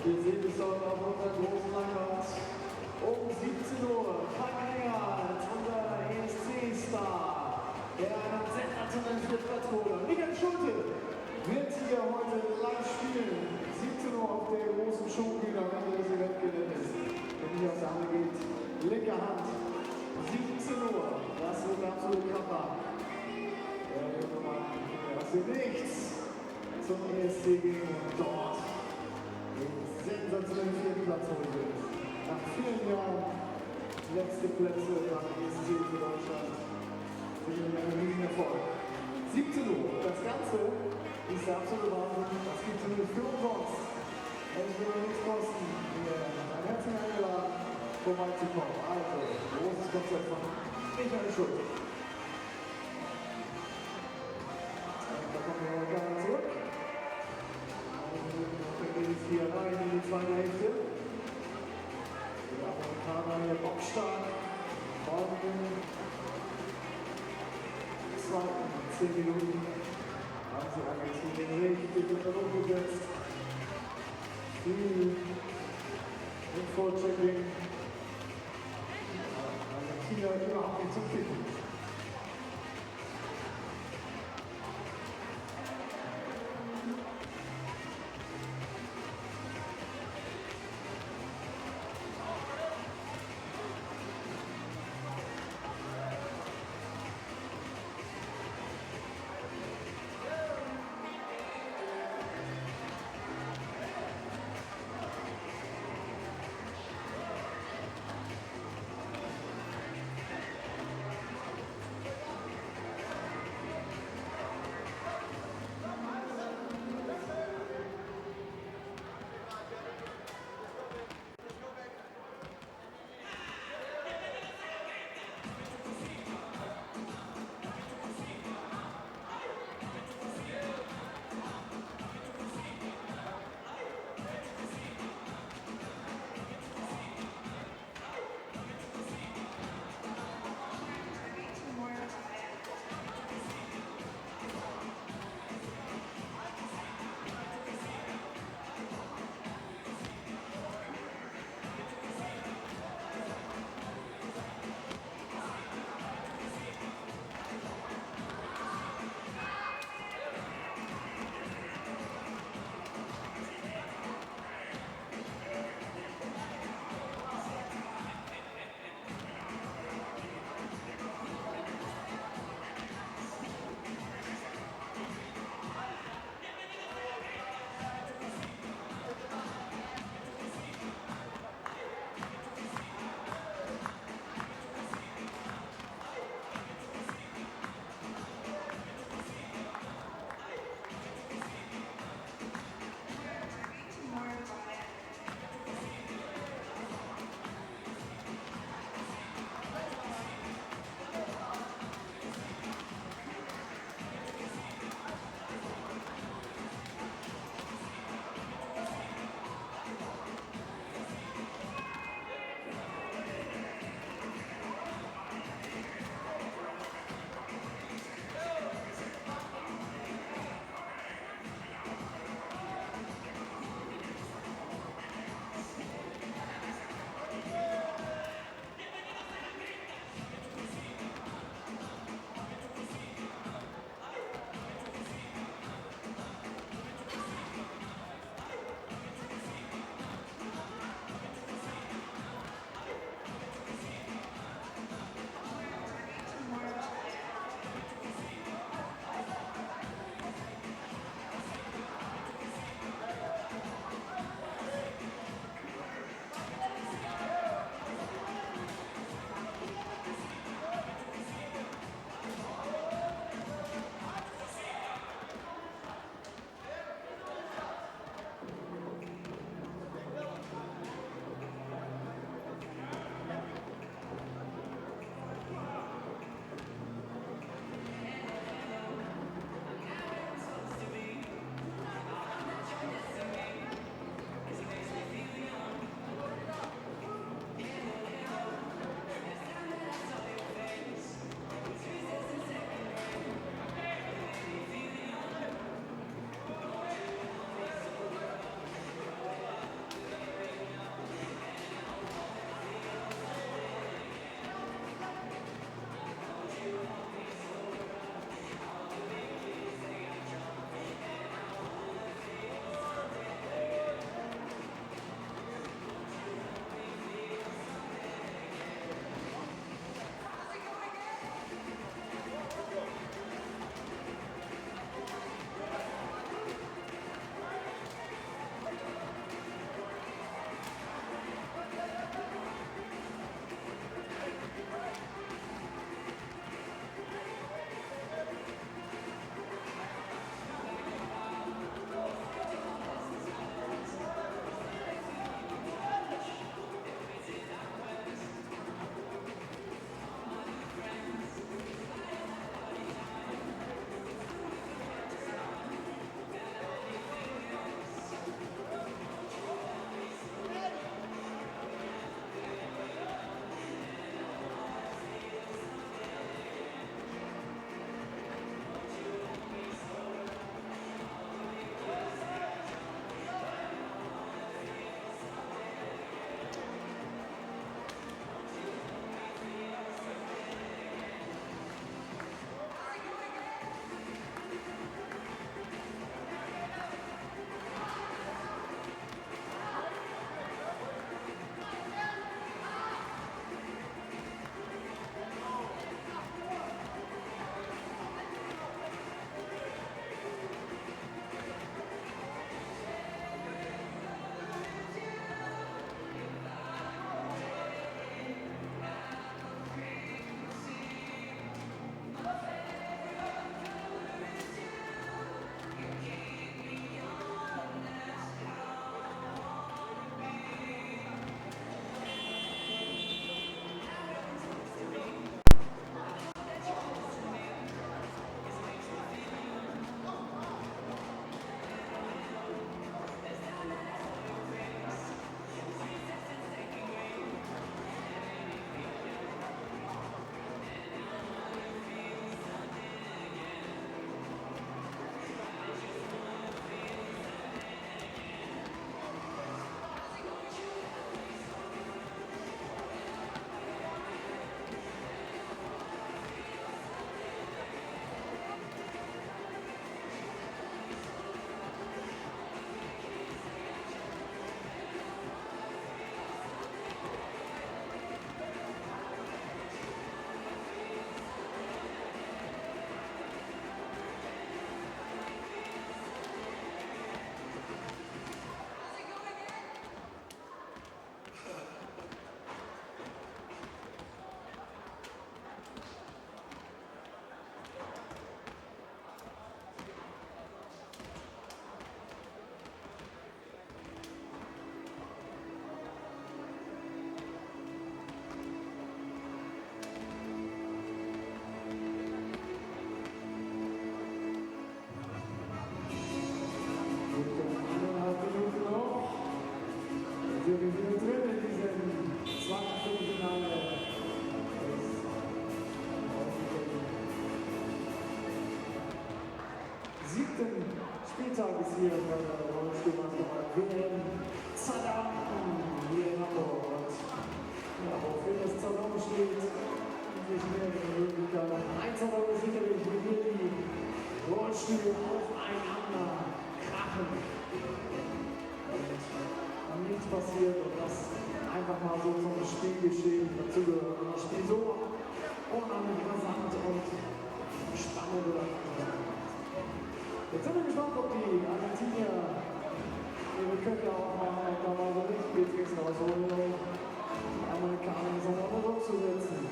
Wir sehen es dort auf unserer großen Leinwand. Um 17 Uhr, Frank Engert, unser ESC-Star, der einen sensationellen Flipplatz-Coder. Michael Schulte wird hier heute live spielen. 17 Uhr auf der großen Showbühne am Ende des Eventgeländes. Wenn nicht aus der Hand geht, linke Hand. 17 Uhr, das wird absolut Kappa. Der junge Mann, der aus dem Nichts zum ESC ging dort. Sensationellen vierten Platz heute. Nach vielen Jahren letzte Plätze beim ESC für Deutschland. Sicherlich ein Riesenerfolg. 17 Uhr. Das Ganze ist der absolute Wahnsinn. Das gibt es nämlich für umsonst. Es will nichts kosten. Ein herzlich eingeladen, vorbeizukommen. Also, großes Konzert von Michael Schulte. Da kommen wir heute gerade zurück. Hier rein in die zweite Hälfte. Der Amerikaner hier bockstark. Von den zweiten 10 Minuten haben sie Argentinien richtig unter Druck gesetzt. Viel im Vorchecking. Argentinien überhaupt nicht zum Kicken. ist hier bei der Rollstuhlmannschaft WM Zadam hier in Hamburg. Und ja, wofür das Zadam steht, nicht mehr in Möglichkeit. Eins aber sicherlich, wie hier die Rollstühle aufeinander krachen. Und nichts passiert und das einfach mal so zum Spiel geschehen. Dazu gehört das Spiel so unheimlich rasant und spannend oder. Jetzt sind wir gespannt, ob die Argentinier ihre Köpfe auch mal so Lichtblitzes rausholen, die Amerikaner so unter Druck zu setzen.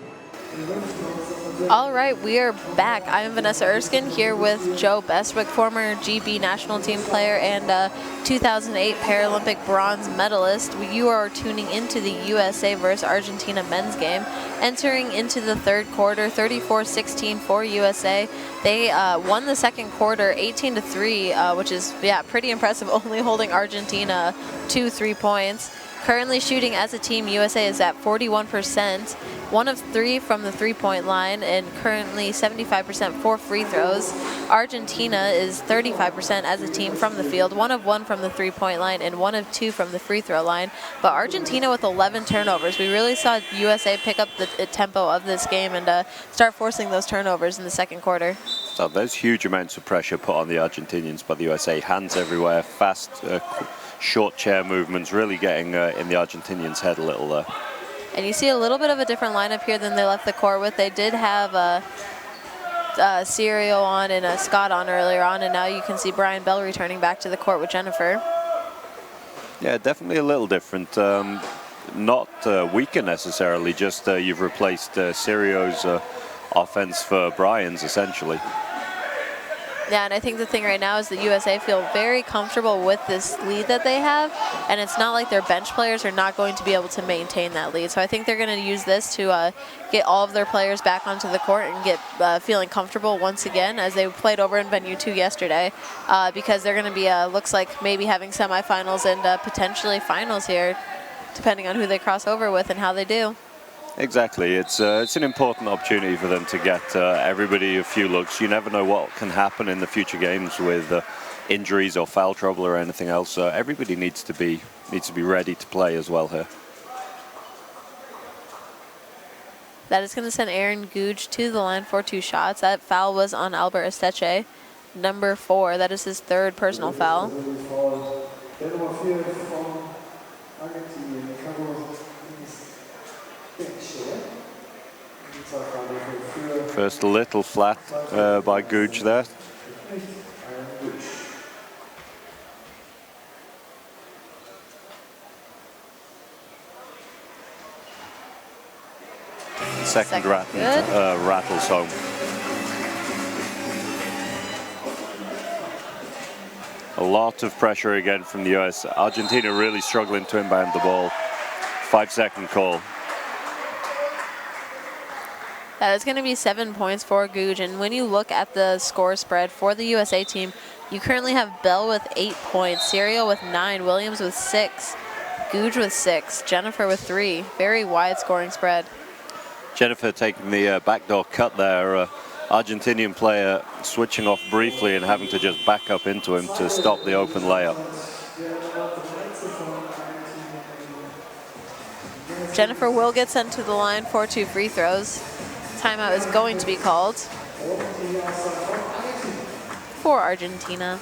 All right, we are back. I'm Vanessa Erskine here with Joe Bestwick, former GB national team player and 2008 Paralympic bronze medalist. You are tuning into the USA versus Argentina men's game. Entering into the third quarter, 34-16 for USA. They won the second quarter 18-3, which is pretty impressive, only holding Argentina to 3 points. Currently shooting as a team, USA is at 41%, 1 of 3 from the three-point line, and currently 75% for free throws. Argentina is 35% as a team from the field, 1 of 1 from the three-point line, and 1 of 2 from the free throw line. But Argentina with 11 turnovers. We really saw USA pick up the tempo of this game and start forcing those turnovers in the second quarter. So there's huge amounts of pressure put on the Argentinians by the USA. Hands everywhere, fast, short chair movements, really getting in the Argentinians' head a little there. And you see a little bit of a different lineup here than they left the court with. They did have Serial on and Scott on earlier on, and now you can see Brian Bell returning back to the court with Jennifer. Yeah, definitely a little different. Not weaker necessarily, just you've replaced Serio's offense for Brian's, essentially. Yeah, and I think the thing right now is that USA feel very comfortable with this lead that they have, and it's not like their bench players are not going to be able to maintain that lead. So I think they're going to use this to get all of their players back onto the court and get feeling comfortable once again as they played over in Venue 2 yesterday, because they're going to be, looks like maybe having semifinals and potentially finals here, depending on who they cross over with and how they do. Exactly. It's an important opportunity for them to get everybody a few looks. You never know what can happen in the future games with injuries or foul trouble or anything else. So everybody needs to be ready to play as well here. That is going to send Aaron Googe to the line for 2 shots. That foul was on Albert Esteche, number 4. That is his 3rd personal foul. First a little flat by Gooch there. Second rattles home. A lot of pressure again from the US. Argentina really struggling to inbound the ball. 5-second call. That is going to be 7 points for Googe. And when you look at the score spread for the USA team, you currently have Bell with 8 points, Serial with 9, Williams with 6, Googe with 6, Jennifer with 3. Very wide scoring spread. Jennifer taking the backdoor cut there. Argentinian player switching off briefly and having to just back up into him to stop the open layup. Jennifer will get sent to the line for 2 free throws. Timeout is going to be called for Argentina.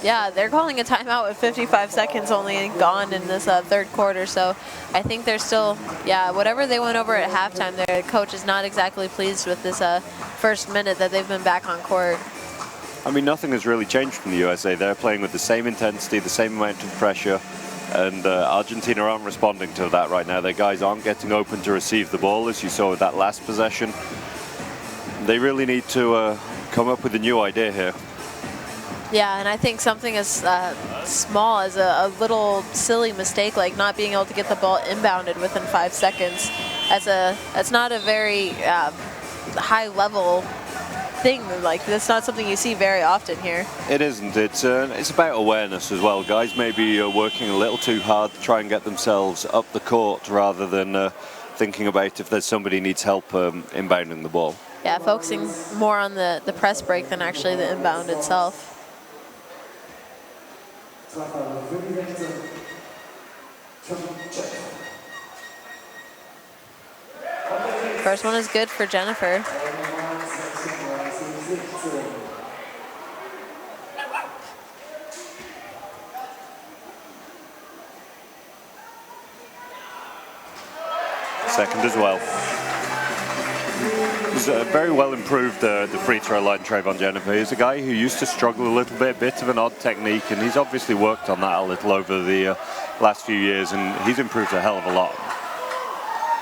Yeah, they're calling a timeout with 55 seconds only gone in this third quarter. So I think they're still, whatever they went over at halftime, their coach is not exactly pleased with this first minute that they've been back on court. I mean, nothing has really changed from the USA. They're playing with the same intensity, the same amount of pressure. And Argentina aren't responding to that right now. Their guys aren't getting open to receive the ball, as you saw with that last possession. They really need to come up with a new idea here. Yeah, and I think something as small as a little silly mistake, like not being able to get the ball inbounded within 5 seconds, that's not a very high-level thing. Like, that's not something you see very often here. It isn't. It's about awareness as well. Guys may be working a little too hard to try and get themselves up the court rather than thinking about if there's somebody needs help inbounding the ball. Yeah, focusing more on the press break than actually the inbound itself. First one is good for Jennifer. Second as well. He's very well improved the free throw line, Trayvon Jennifer. He's a guy who used to struggle a little bit of an odd technique, and he's obviously worked on that a little over the last few years, and he's improved a hell of a lot.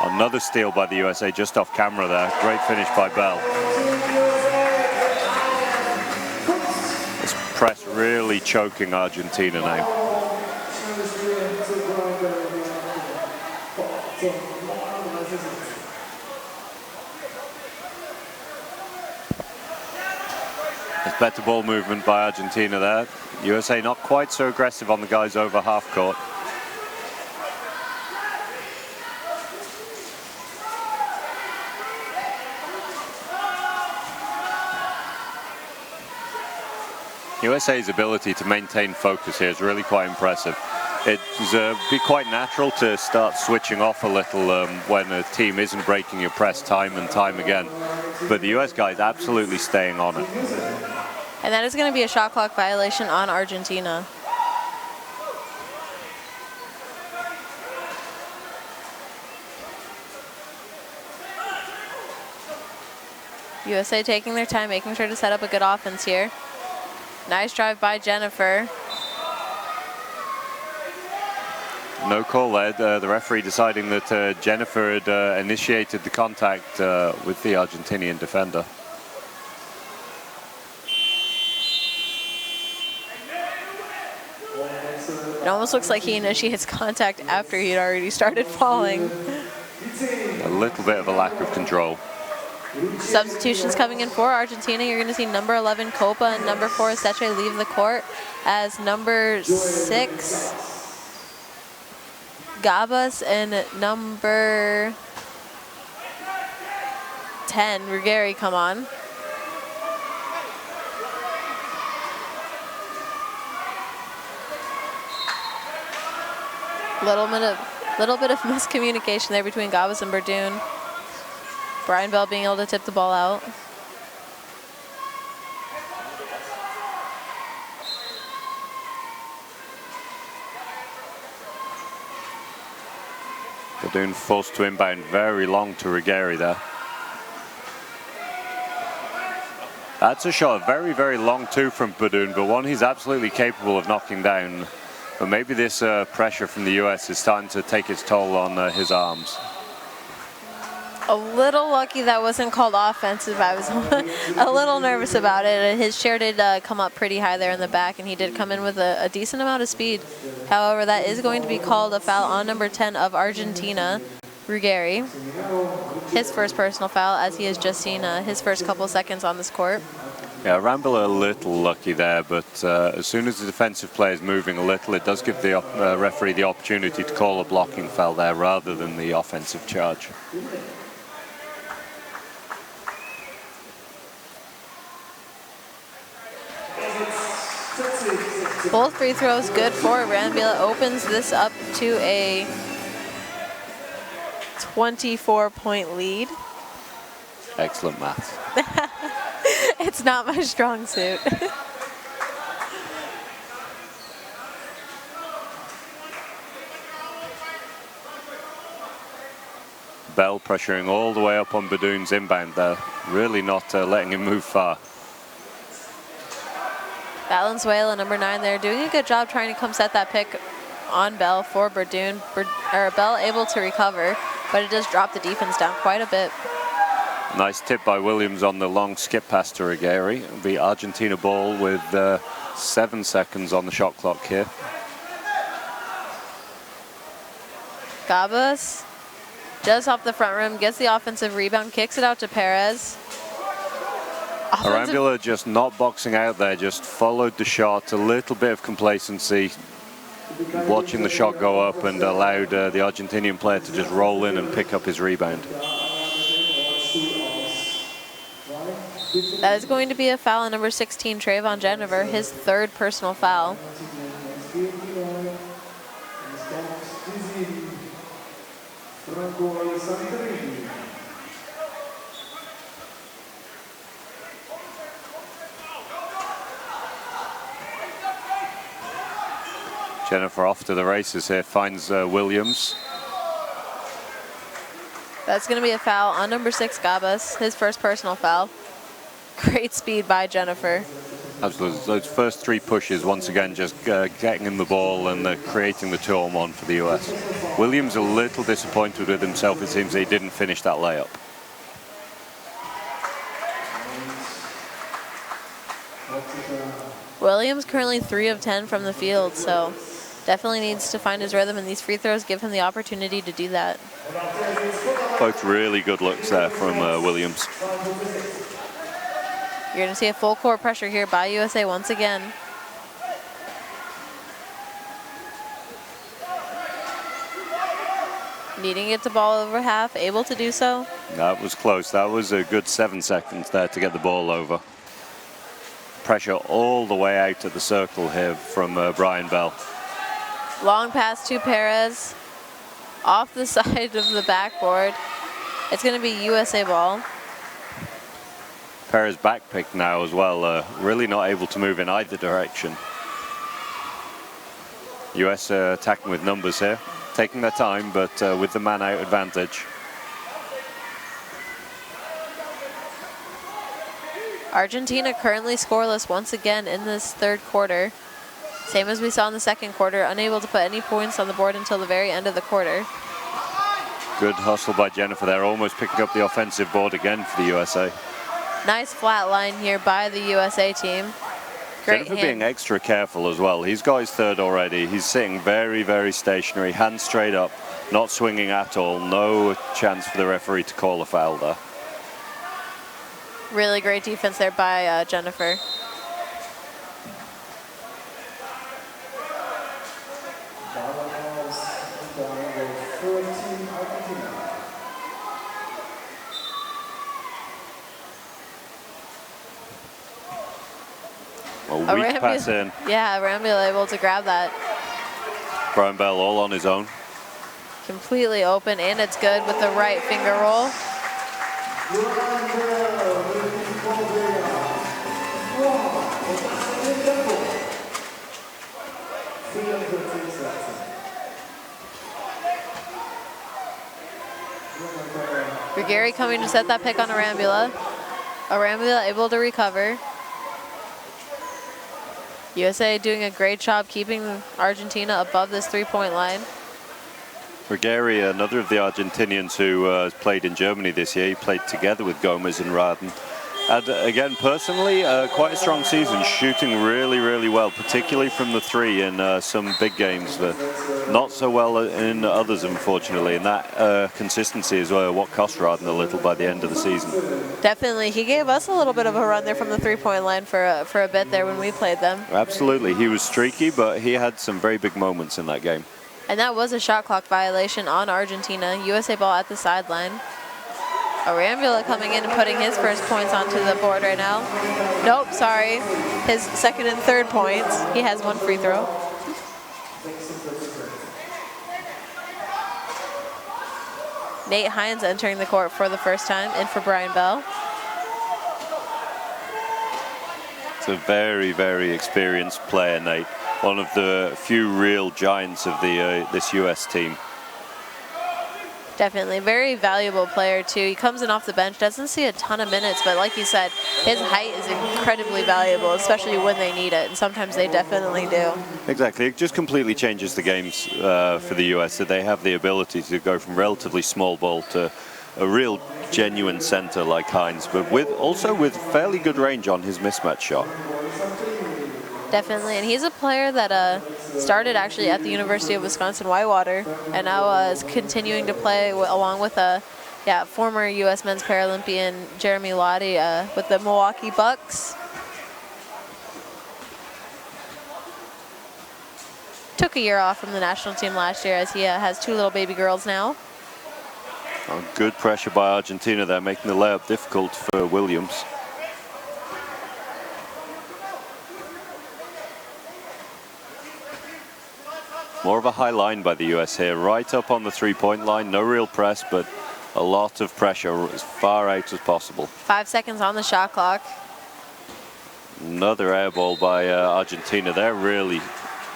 Another steal by the USA just off camera there. Great finish by Bell. This press really choking Argentina now. There's better ball movement by Argentina there. USA not quite so aggressive on the guys over half court. USA's ability to maintain focus here is really quite impressive. It's be quite natural to start switching off a little when a team isn't breaking your press time and time again. But the US guys absolutely staying on it. And that is going to be a shot clock violation on Argentina. USA taking their time, making sure to set up a good offense here. Nice drive by Jennifer. No call there. The referee deciding that Jennifer had initiated the contact with the Argentinian defender. It almost looks like he initiates contact after he'd already started falling. A little bit of a lack of control. Substitutions coming in for Argentina. You're going to see number 11 Copa and number 4 Seche leave the court, as number 6 Gabas and number 10 Ruggieri come on. Little bit of miscommunication there between Gabas and Berdoon. Brian Bell being able to tip the ball out. Berdoon forced to inbound very long to Ruggieri there. That's a shot, very, very long too from Berdoon, but one he's absolutely capable of knocking down. But maybe this pressure from the US is starting to take its toll on his arms. A little lucky that wasn't called offensive. I was a little nervous about it. His share did come up pretty high there in the back, and he did come in with a decent amount of speed. However, that is going to be called a foul on number 10 of Argentina, Ruggieri. His first personal foul, as he has just seen his first couple seconds on this court. Yeah, Ramble a little lucky there, but as soon as the defensive player is moving a little, it does give the referee the opportunity to call a blocking foul there rather than the offensive charge. Both free throws good for Rambula. Opens this up to a 24-point lead. Excellent math. It's not my strong suit. Bell pressuring all the way up on Berdoon's inbound there. Really not letting him move far. Valenzuela, number 9 there, doing a good job trying to come set that pick on Bell for Berdoon. Bell able to recover, but it does drop the defense down quite a bit. Nice tip by Williams on the long skip pass to Ruggieri. It'll be Argentina ball with 7 seconds on the shot clock here. Gabas just off the front rim, gets the offensive rebound, kicks it out to Perez. Arambula just not boxing out there, just followed the shot, a little bit of complacency, watching the shot go up, and allowed the Argentinian player to just roll in and pick up his rebound. That is going to be a foul on number 16, Trayvon Jennifer, his third personal foul. Jennifer off to the races here, finds Williams. That's going to be a foul on number 6, Gabas, his first personal foul. Great speed by Jennifer. Absolutely. Those first 3 pushes, once again, just getting him the ball and creating the 2-on-1 for the US. Williams a little disappointed with himself. It seems he didn't finish that layup. Williams currently 3 of 10 from the field, so definitely needs to find his rhythm, and these free throws give him the opportunity to do that. Both really good looks there from Williams. You're going to see a full court pressure here by USA once again. Needing to get the ball over half, able to do so. That was close. That was a good 7 seconds there to get the ball over. Pressure all the way out of the circle here from Brian Bell. Long pass to Perez. Off the side of the backboard. It's going to be USA ball. Perez back pick now as well. Really not able to move in either direction. US attacking with numbers here. Taking their time, but with the man-out advantage. Argentina currently scoreless once again in this third quarter. Same as we saw in the second quarter, unable to put any points on the board until the very end of the quarter. Good hustle by Jennifer there, almost picking up the offensive board again for the USA. Nice flat line here by the USA team. Great Jennifer being extra careful as well. He's got his third already. He's sitting very, very stationary, hands straight up, not swinging at all. No chance for the referee to call a foul there. Really great defense there by Jennifer. A weak pass in. Yeah, Rambula able to grab that. Brian Bell all on his own. Completely open, and it's good with the right finger roll. Gary coming to set that pick on Arambula. Arambula able to recover. USA doing a great job keeping Argentina above this three-point line. Gary, another of the Argentinians who has played in Germany this year. He played together with Gomez and Raden. And again, personally, quite a strong season, shooting really, really well, particularly from the three in some big games, but not so well in others, unfortunately. And that consistency is what cost Raden a little by the end of the season. Definitely. He gave us a little bit of a run there from the three-point line for a bit there when we played them. Absolutely. He was streaky, but he had some very big moments in that game. And that was a shot clock violation on Argentina. USA ball at the sideline. Arambula coming in and putting his first points onto the board right now. Nope, sorry. His second and third points. He has one free throw. Nate Hines entering the court for the first time, in for Brian Bell. It's a very, very experienced player, Nate. One of the few real giants of this US team. Definitely, very valuable player too. He comes in off the bench, doesn't see a ton of minutes, but like you said, his height is incredibly valuable, especially when they need it, and sometimes they definitely do. Exactly, it just completely changes the games for the US, that they have the ability to go from relatively small ball to a real genuine center like Hines, but also with fairly good range on his mismatch shot. Definitely, and he's a player that started actually at the University of Wisconsin-Whitewater and now is continuing to play along with former U.S. men's Paralympian Jeremy Lottie with the Milwaukee Bucks. Took a year off from the national team last year as he has two little baby girls now. Oh, good pressure by Argentina there, making the layup difficult for Williams. More of a high line by the US here, right up on the three-point line. No real press, but a lot of pressure as far out as possible. 5 seconds on the shot clock. Another air ball by Argentina. They're really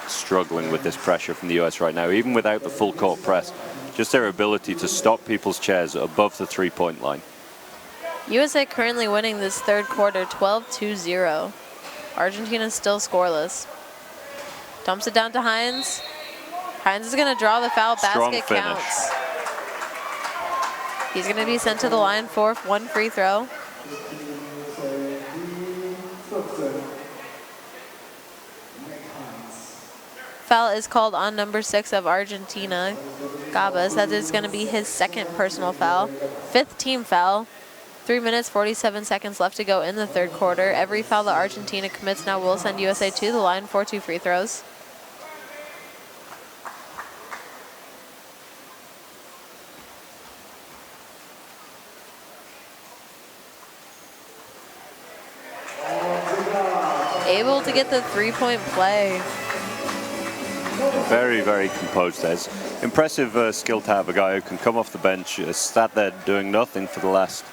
struggling with this pressure from the US right now, even without the full court press. Just their ability to stop people's chairs above the three-point line. USA currently winning this third quarter 12-0. Argentina still scoreless. Dumps it down to Hines. Hines is going to draw the foul. Strong Basket finish. counts. He's going to be sent to the line for one free throw. Foul is called on number 6 of Argentina, Gabas. That is going to be his second personal foul. 5th team foul. 3 minutes, 47 seconds left to go in the third quarter. Every foul that Argentina commits now will send USA to the line for 2 free throws. Able to get the three-point play. Very, very composed. There's impressive skill to have a guy who can come off the bench, sat there doing nothing for the last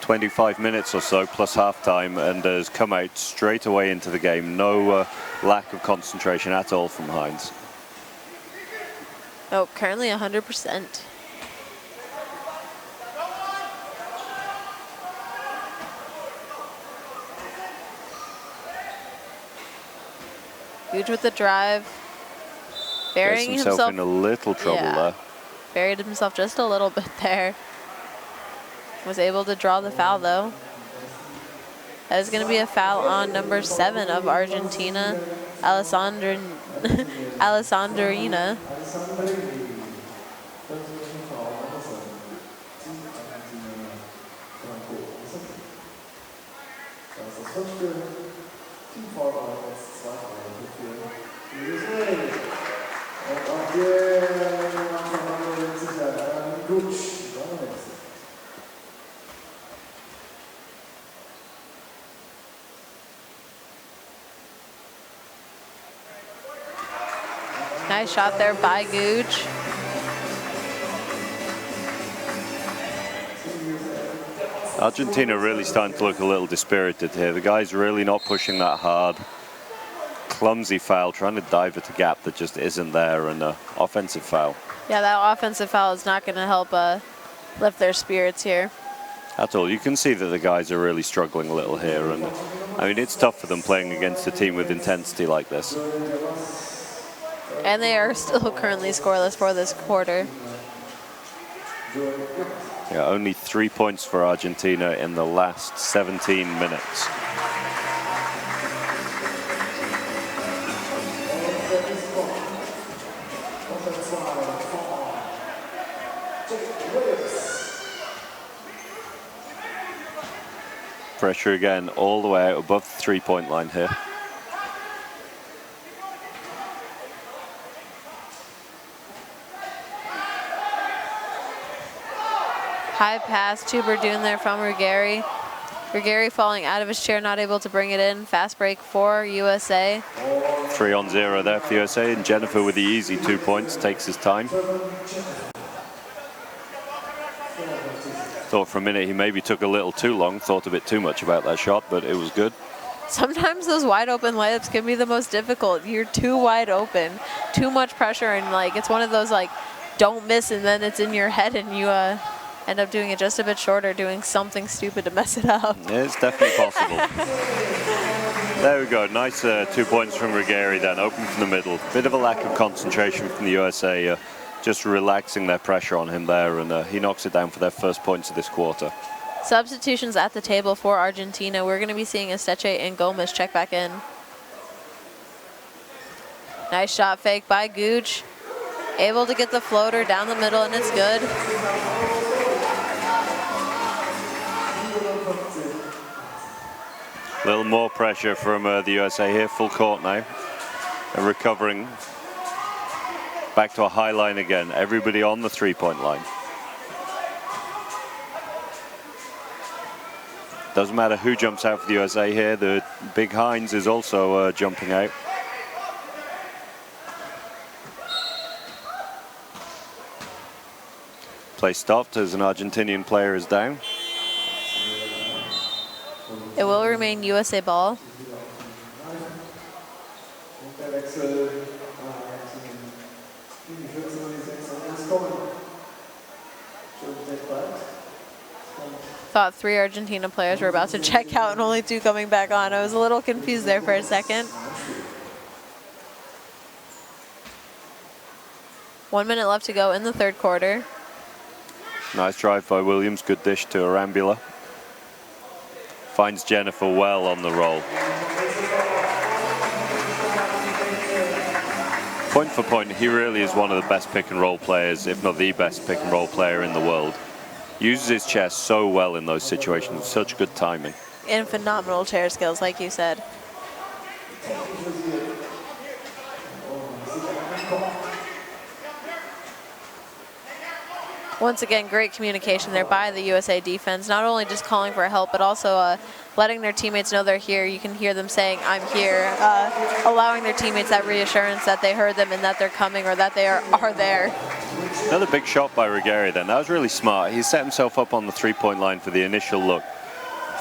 25 minutes or so, plus halftime, and has come out straight away into the game. No lack of concentration at all from Hines. Oh, currently 100%. Huge with the drive. Burying Gets himself in a little trouble there. Buried himself just a little bit there. Was able to draw the foul though. That is going to be a foul on number 7 of Argentina, Alessandrina. Nice shot there by Gooch. Argentina really starting to look a little dispirited here. The guy's really not pushing that hard. Clumsy foul, trying to dive at a gap that just isn't there, and an offensive foul. Yeah, that offensive foul is not going to help lift their spirits here. At all. You can see that the guys are really struggling a little here, and I mean, it's tough for them playing against a team with intensity like this. And they are still currently scoreless for this quarter. Yeah, only 3 points for Argentina in the last 17 minutes. Pressure again all the way out above the three-point line here. High pass to Verdun there from Ruggieri. Ruggieri falling out of his chair, not able to bring it in. Fast break for USA. 3-on-0 there for the USA, and Jennifer with the easy 2 points, takes his time. Thought for a minute he maybe took a little too long, thought a bit too much about that shot, but it was good. Sometimes those wide open layups can be the most difficult. You're too wide open, too much pressure, and like it's one of those like don't miss, and then it's in your head and you end up doing it just a bit shorter, doing something stupid to mess it up. Yeah, it's definitely possible. There we go, nice 2 points from Ruggieri then, open from the middle. Bit of a lack of concentration from the USA, just relaxing their pressure on him there, and he knocks it down for their first points of this quarter. Substitutions at the table for Argentina. We're going to be seeing Esteche and Gomez check back in. Nice shot fake by Gooch. Able to get the floater down the middle, and it's good. A little more pressure from the USA here, full court now. And recovering back to a high line again. Everybody on the three-point line. Doesn't matter who jumps out for the USA here. The big Hines is also jumping out. play stopped as an Argentinian player is down. It will remain USA ball. Thought 3 Argentina players were about to check out and only 2 coming back on. I was a little confused there for a second. 1 minute left to go in the third quarter. Nice drive by Williams, good dish to Arambula. Finds Jennifer well on the roll. Point for point, he really is one of the best pick and roll players, if not the best pick and roll player in the world. Uses his chest so well in those situations, such good timing. And phenomenal chair skills, like you said. Once again, great communication there by the USA defense, not only just calling for help, but also letting their teammates know they're here. You can hear them saying, "I'm here," allowing their teammates that reassurance that they heard them and that they're coming or that they are there. Another big shot by Ruggieri then. That was really smart. He set himself up on the three-point line for the initial look,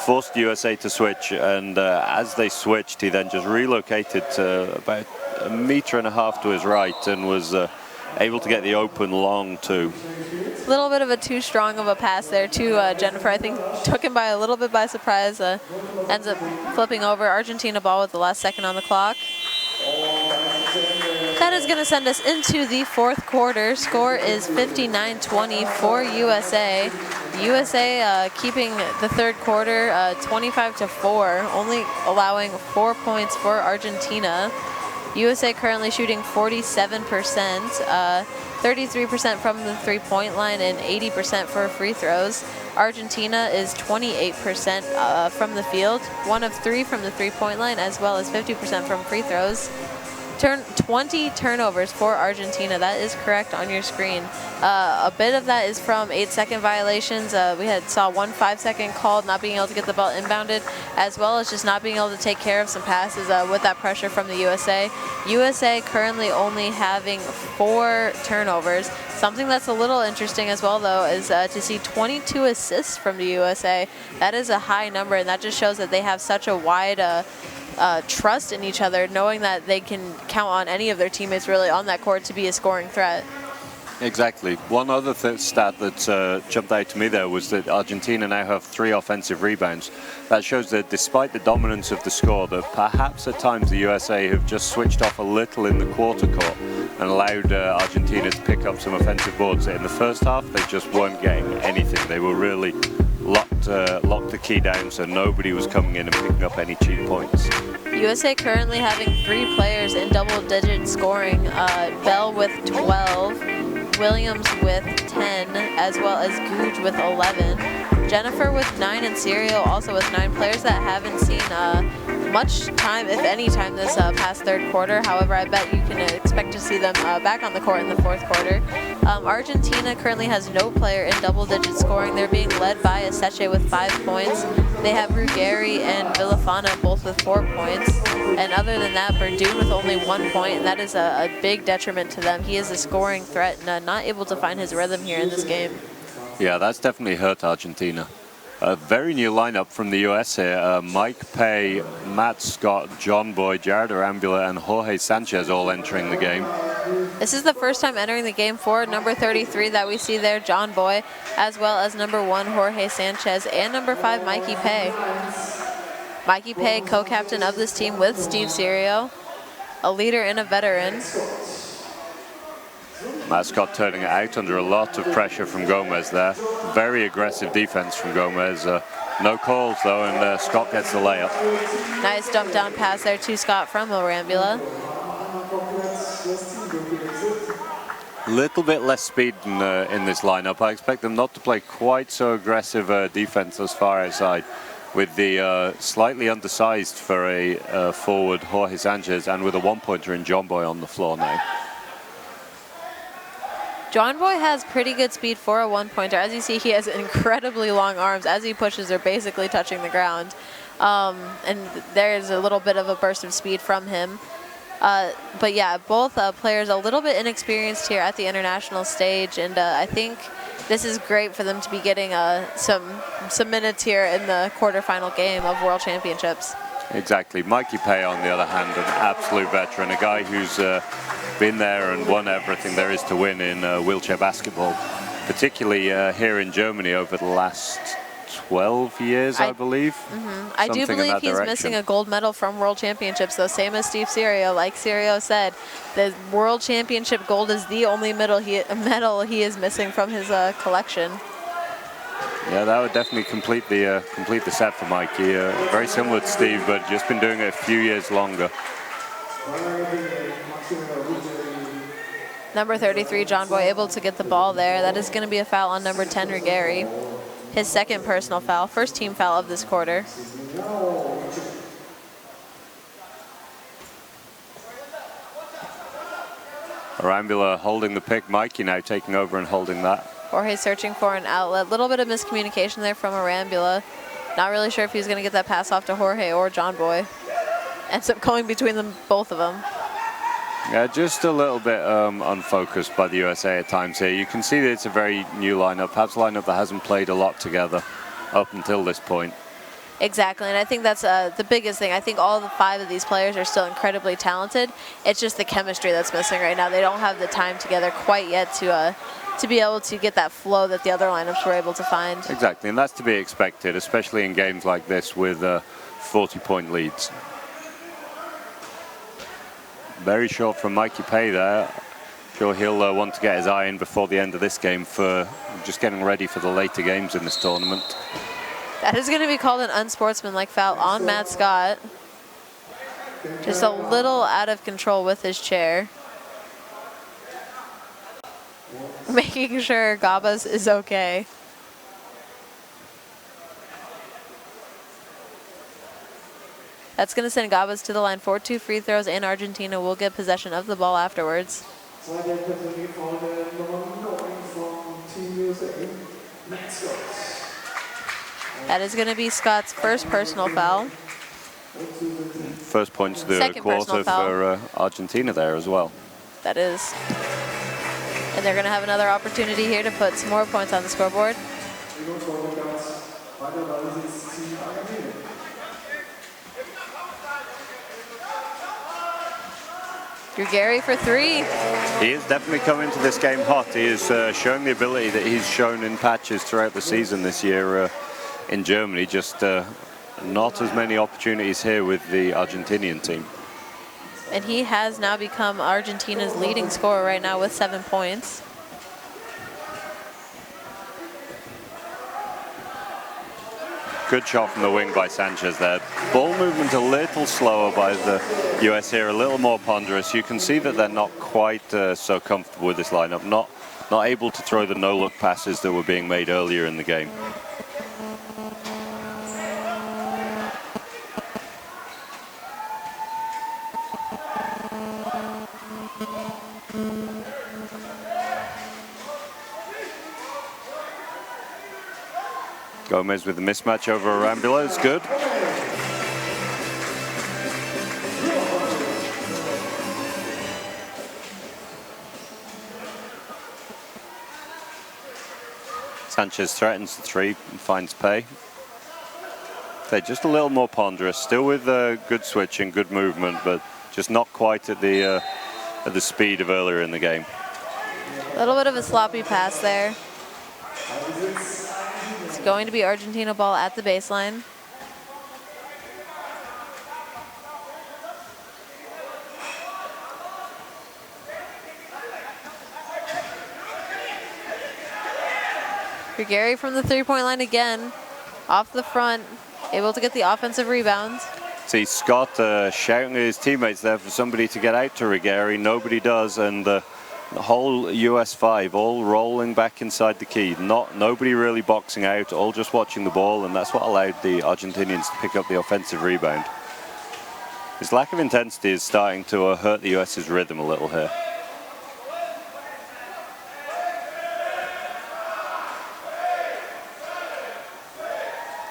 forced USA to switch, and as they switched, he then just relocated to about 1.5 meters to his right and was able to get the open long two. A little bit of a too strong of a pass there to Jennifer. I think took him by a little bit by surprise. Ends up flipping over. Argentina ball with the last second on the clock. That is going to send us into the fourth quarter. Score is 59-20 for USA. USA keeping the third quarter 25-4, only allowing 4 points for Argentina. USA currently shooting 47%, 33% from the three-point line and 80% for free throws. Argentina is 28% from the field, 1 of 3 from the three-point line, as well as 50% from free throws. 20 turnovers for Argentina. That is correct on your screen. A bit of that is from 8-second violations. We saw 1 5-second called, not being able to get the ball inbounded, as well as just not being able to take care of some passes with that pressure from the USA. USA currently only having 4 turnovers. Something that's a little interesting as well, though, is to see 22 assists from the USA. That is a high number, and that just shows that they have such a wide trust in each other, knowing that they can count on any of their teammates really on that court to be a scoring threat. Exactly. One other stat that jumped out to me there was that Argentina now have 3 offensive rebounds. That shows that despite the dominance of the score, that perhaps at times the USA have just switched off a little in the quarter court and allowed Argentina to pick up some offensive boards. In the first half, they just weren't getting anything. They were really locked the key down, so nobody was coming in and picking up any cheap points. USA currently having 3 players in double-digit scoring. Bell with 12, Williams with 10, as well as Googe with 11. Jennifer with 9 and Serial also with 9. Players that haven't seen much time, if any time, this past third quarter. However, I bet you can expect to see them back on the court in the fourth quarter. Argentina currently has no player in double-digit scoring. They're being led by Aseche with 5 points. They have Ruggieri and Villafana both with 4 points. And other than that, Verdun with only 1 point, and that is a big detriment to them. He is a scoring threat and not able to find his rhythm here in this game. Yeah, that's definitely hurt Argentina. A very new lineup from the US here. Mike Pay, Matt Scott, John Boy, Jared Arambula, and Jorge Sanchez all entering the game. This is the first time entering the game for number 33 that we see there, John Boy, as well as number 1, Jorge Sanchez, and number 5, Mikey Pay. Mikey Pay, co-captain of this team with Steve Serio, a leader and a veteran. Matt Scott turning it out under a lot of pressure from Gomez there. Very aggressive defense from Gomez. No calls though, and Scott gets the layup. Nice dump down pass there to Scott from Arambula. Little bit less speed in this lineup. I expect them not to play quite so aggressive defense as far outside, with the slightly undersized for a forward Jorge Sanchez, and with a 1-pointer in John Boy on the floor now. John Boy has pretty good speed for a 1-pointer. As you see, he has incredibly long arms. As he pushes, they're basically touching the ground. And there's a little bit of a burst of speed from him. But yeah, both players a little bit inexperienced here at the international stage. And I think This is great for them to be getting some minutes here in the quarterfinal game of World Championships. Exactly. Mikey Pay, on the other hand, an absolute veteran, a guy who's been there and won everything there is to win in wheelchair basketball, particularly here in Germany over the last 12 years, I believe. I do believe he's missing a gold medal from World Championships, though, same as Steve Serio. Like Serio said, the World Championship gold is the only medal he is missing from his collection. Yeah, that would definitely complete the set for Mikey. Very similar to Steve, but just been doing it a few years longer. Number 33, John Boy, able to get the ball there. That is going to be a foul on number 10, Rigeri. His second personal foul, first team foul of this quarter. Arambula holding the pick. Mikey now taking over and holding that. Jorge searching for an outlet. Little bit of miscommunication there from Arambula. Not really sure if he was going to get that pass off to Jorge or John Boy. Ends up going between them, both of them. Yeah, just a little bit unfocused by the USA at times here. You can see that it's a very new lineup, perhaps a lineup that hasn't played a lot together up until this point. Exactly, and I think that's the biggest thing. I think all the 5 of these players are still incredibly talented. It's just the chemistry that's missing right now. They don't have the time together quite yet to be able to get that flow that the other lineups were able to find. Exactly, and that's to be expected, especially in games like this with 40-point leads. Very short from Mikey Pay there. Sure, he'll want to get his eye in before the end of this game for just getting ready for the later games in this tournament. That is going to be called an unsportsmanlike foul on Matt Scott. Just a little out of control with his chair. Making sure Gabas is okay. That's going to send Gabas to the line for 2 free throws, and Argentina will get possession of the ball afterwards. That is going to be Scott's first personal foul. First points of the quarter for Argentina there as well. That is. And they're going to have another opportunity here to put some more points on the scoreboard. Rigeri for 3. He is definitely coming into this game hot. He is showing the ability that he's shown in patches throughout the season this year in Germany. Just not as many opportunities here with the Argentinian team. And he has now become Argentina's leading scorer right now with 7 points. Good shot from the wing by Sanchez there. Ball movement a little slower by the US here, a little more ponderous. You can see that they're not quite so comfortable with this lineup, not able to throw the no-look passes that were being made earlier in the game. Gomez with the mismatch over Arambula, it's good. Sanchez threatens the 3 and finds Pay. They're just a little more ponderous, still with good switching, good movement, but just not quite at the speed of earlier in the game. A little bit of a sloppy pass there. It's going to be Argentina ball at the baseline. Rigeri from the 3-point line again, off the front, able to get the offensive rebounds. See Scott shouting at his teammates there for somebody to get out to Rigeri. Nobody does, and the whole US 5 all rolling back inside the key. Nobody really boxing out, all just watching the ball, and that's what allowed the Argentinians to pick up the offensive rebound. This lack of intensity is starting to hurt the US's rhythm a little here.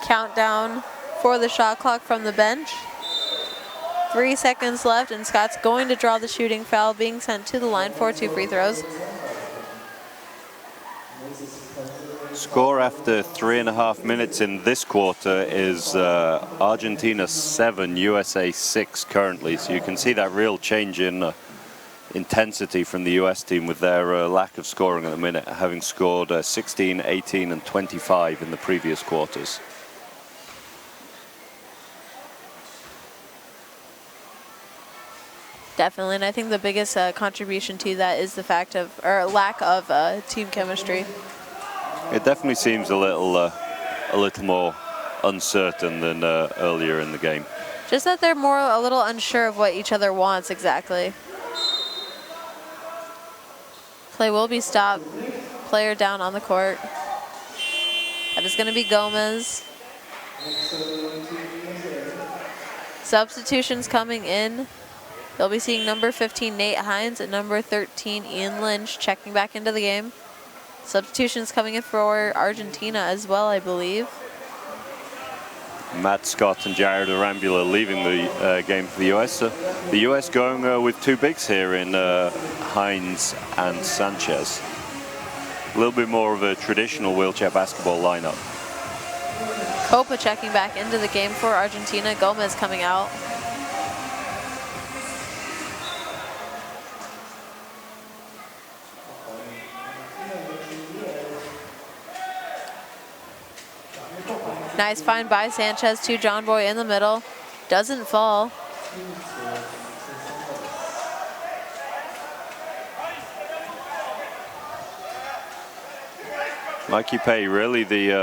Countdown for the shot clock from the bench. 3 seconds left, and Scott's going to draw the shooting foul, being sent to the line for 2 free throws. Score after 3.5 minutes in this quarter is Argentina 7, USA 6 currently. So you can see that real change in intensity from the US team with their lack of scoring at the minute, having scored 16, 18, and 25 in the previous quarters. Definitely, and I think the biggest contribution to that is the fact of, or lack of team chemistry. It definitely seems a little more uncertain than earlier in the game. Just that they're a little unsure of what each other wants exactly. Play will be stopped. Player down on the court. That is going to be Gomez. Substitutions coming in. You'll be seeing number 15, Nate Hines, and number 13, Ian Lynch, checking back into the game. Substitutions coming in for Argentina as well, I believe. Matt Scott and Jared Arambula leaving the game for the US. The US going with two bigs here in Hines and Sanchez. A little bit more of a traditional wheelchair basketball lineup. Copa checking back into the game for Argentina. Gomez coming out. Nice find by Sanchez to John Boy in the middle. Doesn't fall. Mikey Pay, really the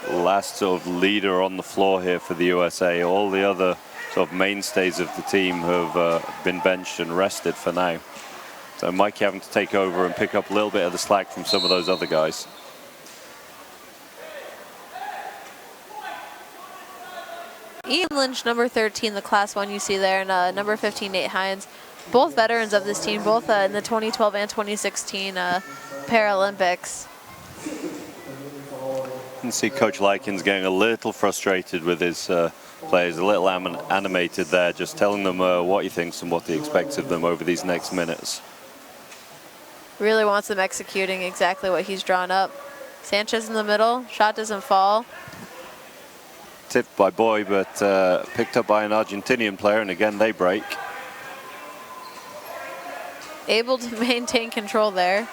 last sort of leader on the floor here for the USA. All the other sort of mainstays of the team have been benched and rested for now. So Mikey having to take over and pick up a little bit of the slack from some of those other guys. Ian Lynch, number 13, the class 1 you see there, and number 15, Nate Hines. Both veterans of this team, both in the 2012 and 2016 Paralympics. You can see Coach Likens getting a little frustrated with his players, a little animated there, just telling them what he thinks and what he expects of them over these next minutes. Really wants them executing exactly what he's drawn up. Sanchez in the middle, shot doesn't fall. Tipped by Boy, but picked up by an Argentinian player, and again they break. Able to maintain control there.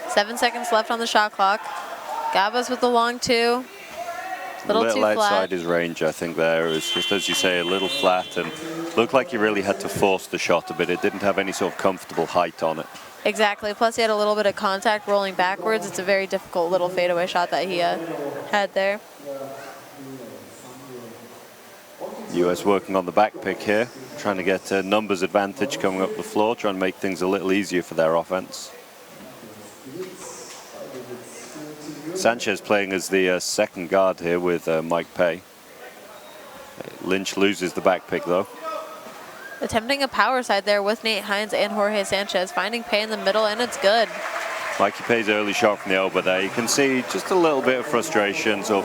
Seven seconds left on the shot clock. Gabas with the long two. Little too flat. Outside his range, I think there. It was just, as you say, a little flat, and looked like he really had to force the shot a bit. It didn't have any sort of comfortable height on it. Exactly. Plus, he had a little bit of contact rolling backwards. It's a very difficult little fadeaway shot that he had there. US working on the back pick here, trying to get a numbers advantage coming up the floor, trying to make things a little easier for their offense. Sanchez playing as the second guard here with Mike Pay. Lynch loses the back pick though. Attempting a power side there with Nate Hines and Jorge Sanchez, finding Pay in the middle, and it's good. Mikey Pay's early shot from the elbow there. You can see just a little bit of frustration, so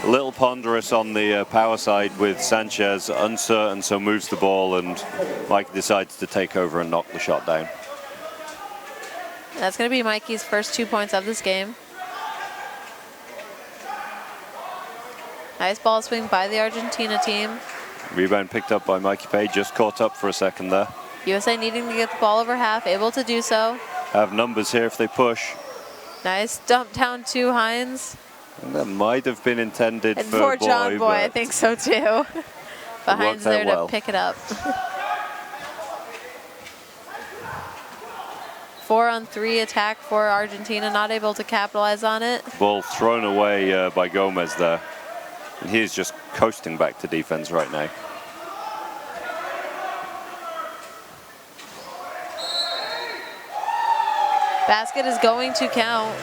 a little ponderous on the power side with Sanchez, uncertain, so moves the ball, and Mikey decides to take over and knock the shot down. And that's going to be Mikey's first 2 points of this game. Nice ball swing by the Argentina team. Rebound picked up by Mikey Pay, just caught up for a second there. USA needing to get the ball over half, able to do so. Have numbers here if they push. Nice dump down to Hines. And that might have been intended and for John Boy, I think so too. But Hines there to pick it up. 4-on-3 attack for Argentina, not able to capitalize on it. Ball thrown away by Gomez there. And he is just coasting back to defense right now. Basket is going to count.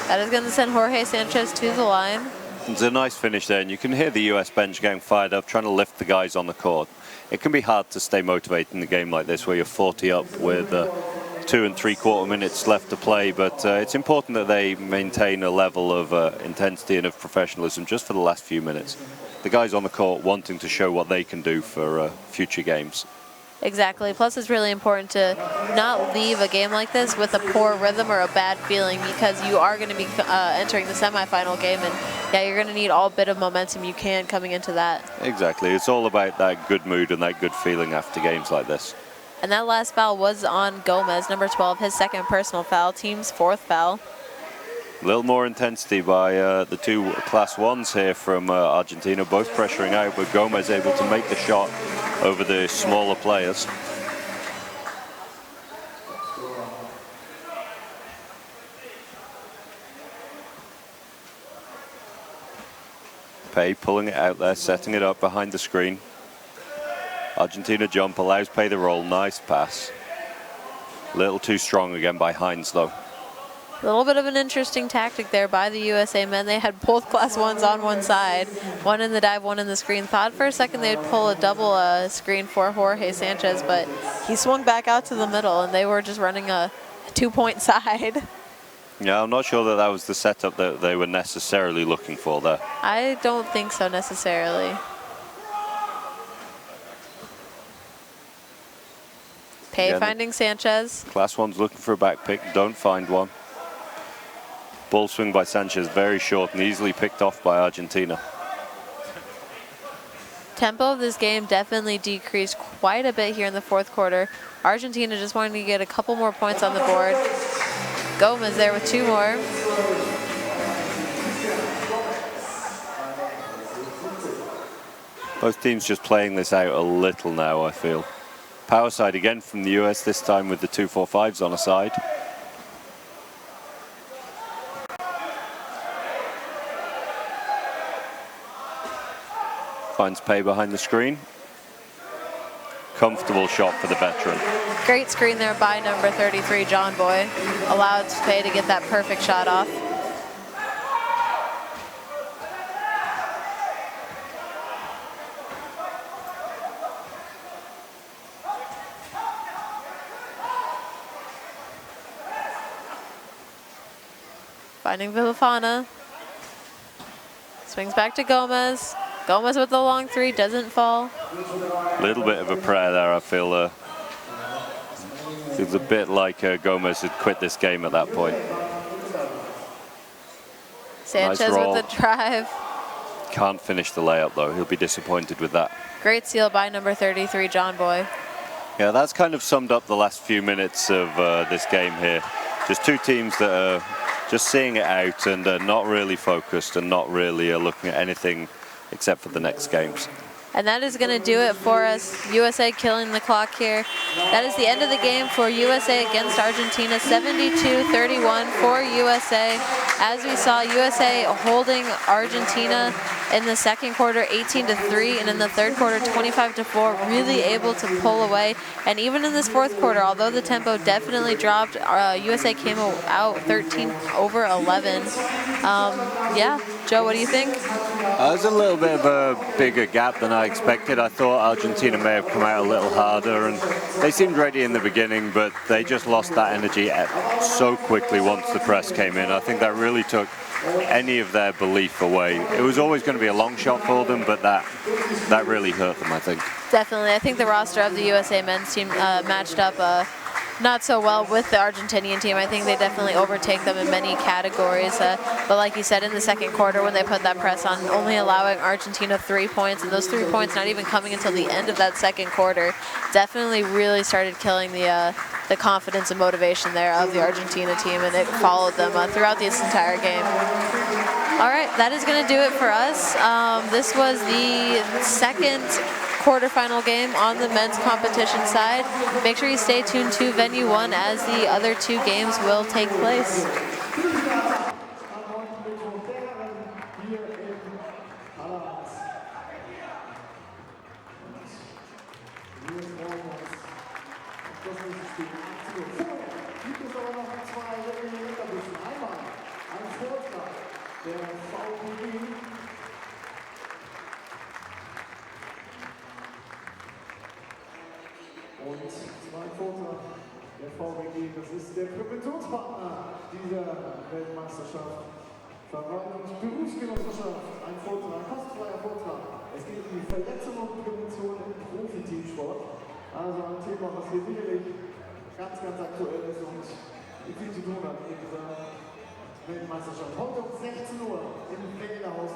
That is going to send Jorge Sanchez to the line. It's a nice finish there, and you can hear the US bench getting fired up, trying to lift the guys on the court. It can be hard to stay motivated in a game like this where you're 40 up with 2 3/4 minutes left to play, but it's important that they maintain a level of intensity and of professionalism just for the last few minutes. The guys on the court wanting to show what they can do for future games. Exactly. Plus, it's really important to not leave a game like this with a poor rhythm or a bad feeling, because you are going to be entering the semifinal game, and yeah, you're going to need all bit of momentum you can coming into that. Exactly. It's all about that good mood and that good feeling after games like this. And that last foul was on Gomez, number 12, his second personal foul, team's 4th foul. A little more intensity by the two Class 1s here from Argentina, both pressuring out, but Gomez able to make the shot over the smaller players. Pei pulling it out there, setting it up behind the screen. Argentina jump allows Pei the roll, nice pass. A little too strong again by Hines though. A little bit of an interesting tactic there by the USA men. They had both Class 1s on one side, one in the dive, one in the screen. Thought for a second they'd pull a double screen for Jorge Sanchez, but he swung back out to the middle, and they were just running a 2-point side. Yeah, I'm not sure that that was the setup that they were necessarily looking for there. I don't think so necessarily. Pei finding Sanchez. Class 1's looking for a back pick, don't find one. Ball swing by Sanchez, very short and easily picked off by Argentina. Tempo of this game definitely decreased quite a bit here in the 4th quarter. Argentina just wanting to get a couple more points on the board. Gomez there with 2 more. Both teams just playing this out a little now, I feel. Power side again from the US, this time with the 2-4-5s on a side. Finds Pei behind the screen. Comfortable shot for the veteran. Great screen there by number 33, John Boy. Allowed Pei to get that perfect shot off. Finding Villafana. Swings back to Gomez. Gomez with the long 3, doesn't fall. A little bit of a prayer there, I feel. Seems a bit like Gomez had quit this game at that point. Sanchez nice roll. with the drive. Can't finish the layup though, he'll be disappointed with that. Great steal by number 33, John Boy. Yeah, that's kind of summed up the last few minutes of this game here. Just two teams that are just seeing it out and not really focused and not really looking at anything except for the next games. And that is going to do it for us. USA killing the clock here. That is the end of the game for USA against Argentina, 72-31 for USA. As we saw, USA holding Argentina in the second quarter 18-3, and in the third quarter 25-4, really able to pull away. And even in this fourth quarter, although the tempo definitely dropped, USA came out 13/11. Yeah, Joe, what do you think? There's a little bit of a bigger gap than I expected. I thought Argentina may have come out a little harder, and they seemed ready in the beginning, but they just lost that energy so quickly once the press came in. I think that really took any of their belief away. It was always going to be a long shot for them, but that really hurt them, I think. Definitely. I think the roster of the USA men's team matched up not so well with the Argentinian team. I think they definitely overtake them in many categories. But like you said, in the second quarter when they put that press on, only allowing Argentina 3 points, and those 3 points not even coming until the end of that second quarter, definitely really started killing the confidence and motivation there of the Argentina team, and it followed them throughout this entire game. All right, that is going to do it for us. This was the second quarterfinal game on the men's competition side. Make sure you stay tuned to Venue 1 as the other 2 games will take place. Und zwei Vortrag der VBG, das ist der Präventionspartner dieser Weltmeisterschaft. Verwaltung und Berufsgenossenschaft, ein Vortrag, kostenfreier Vortrag. Es geht um die Verletzung und Prävention im Profiteamsport. Also ein Thema, was hier sicherlich ganz aktuell ist und viel zu tun hat in dieser Weltmeisterschaft. Heute um 16 Uhr im Fählehaus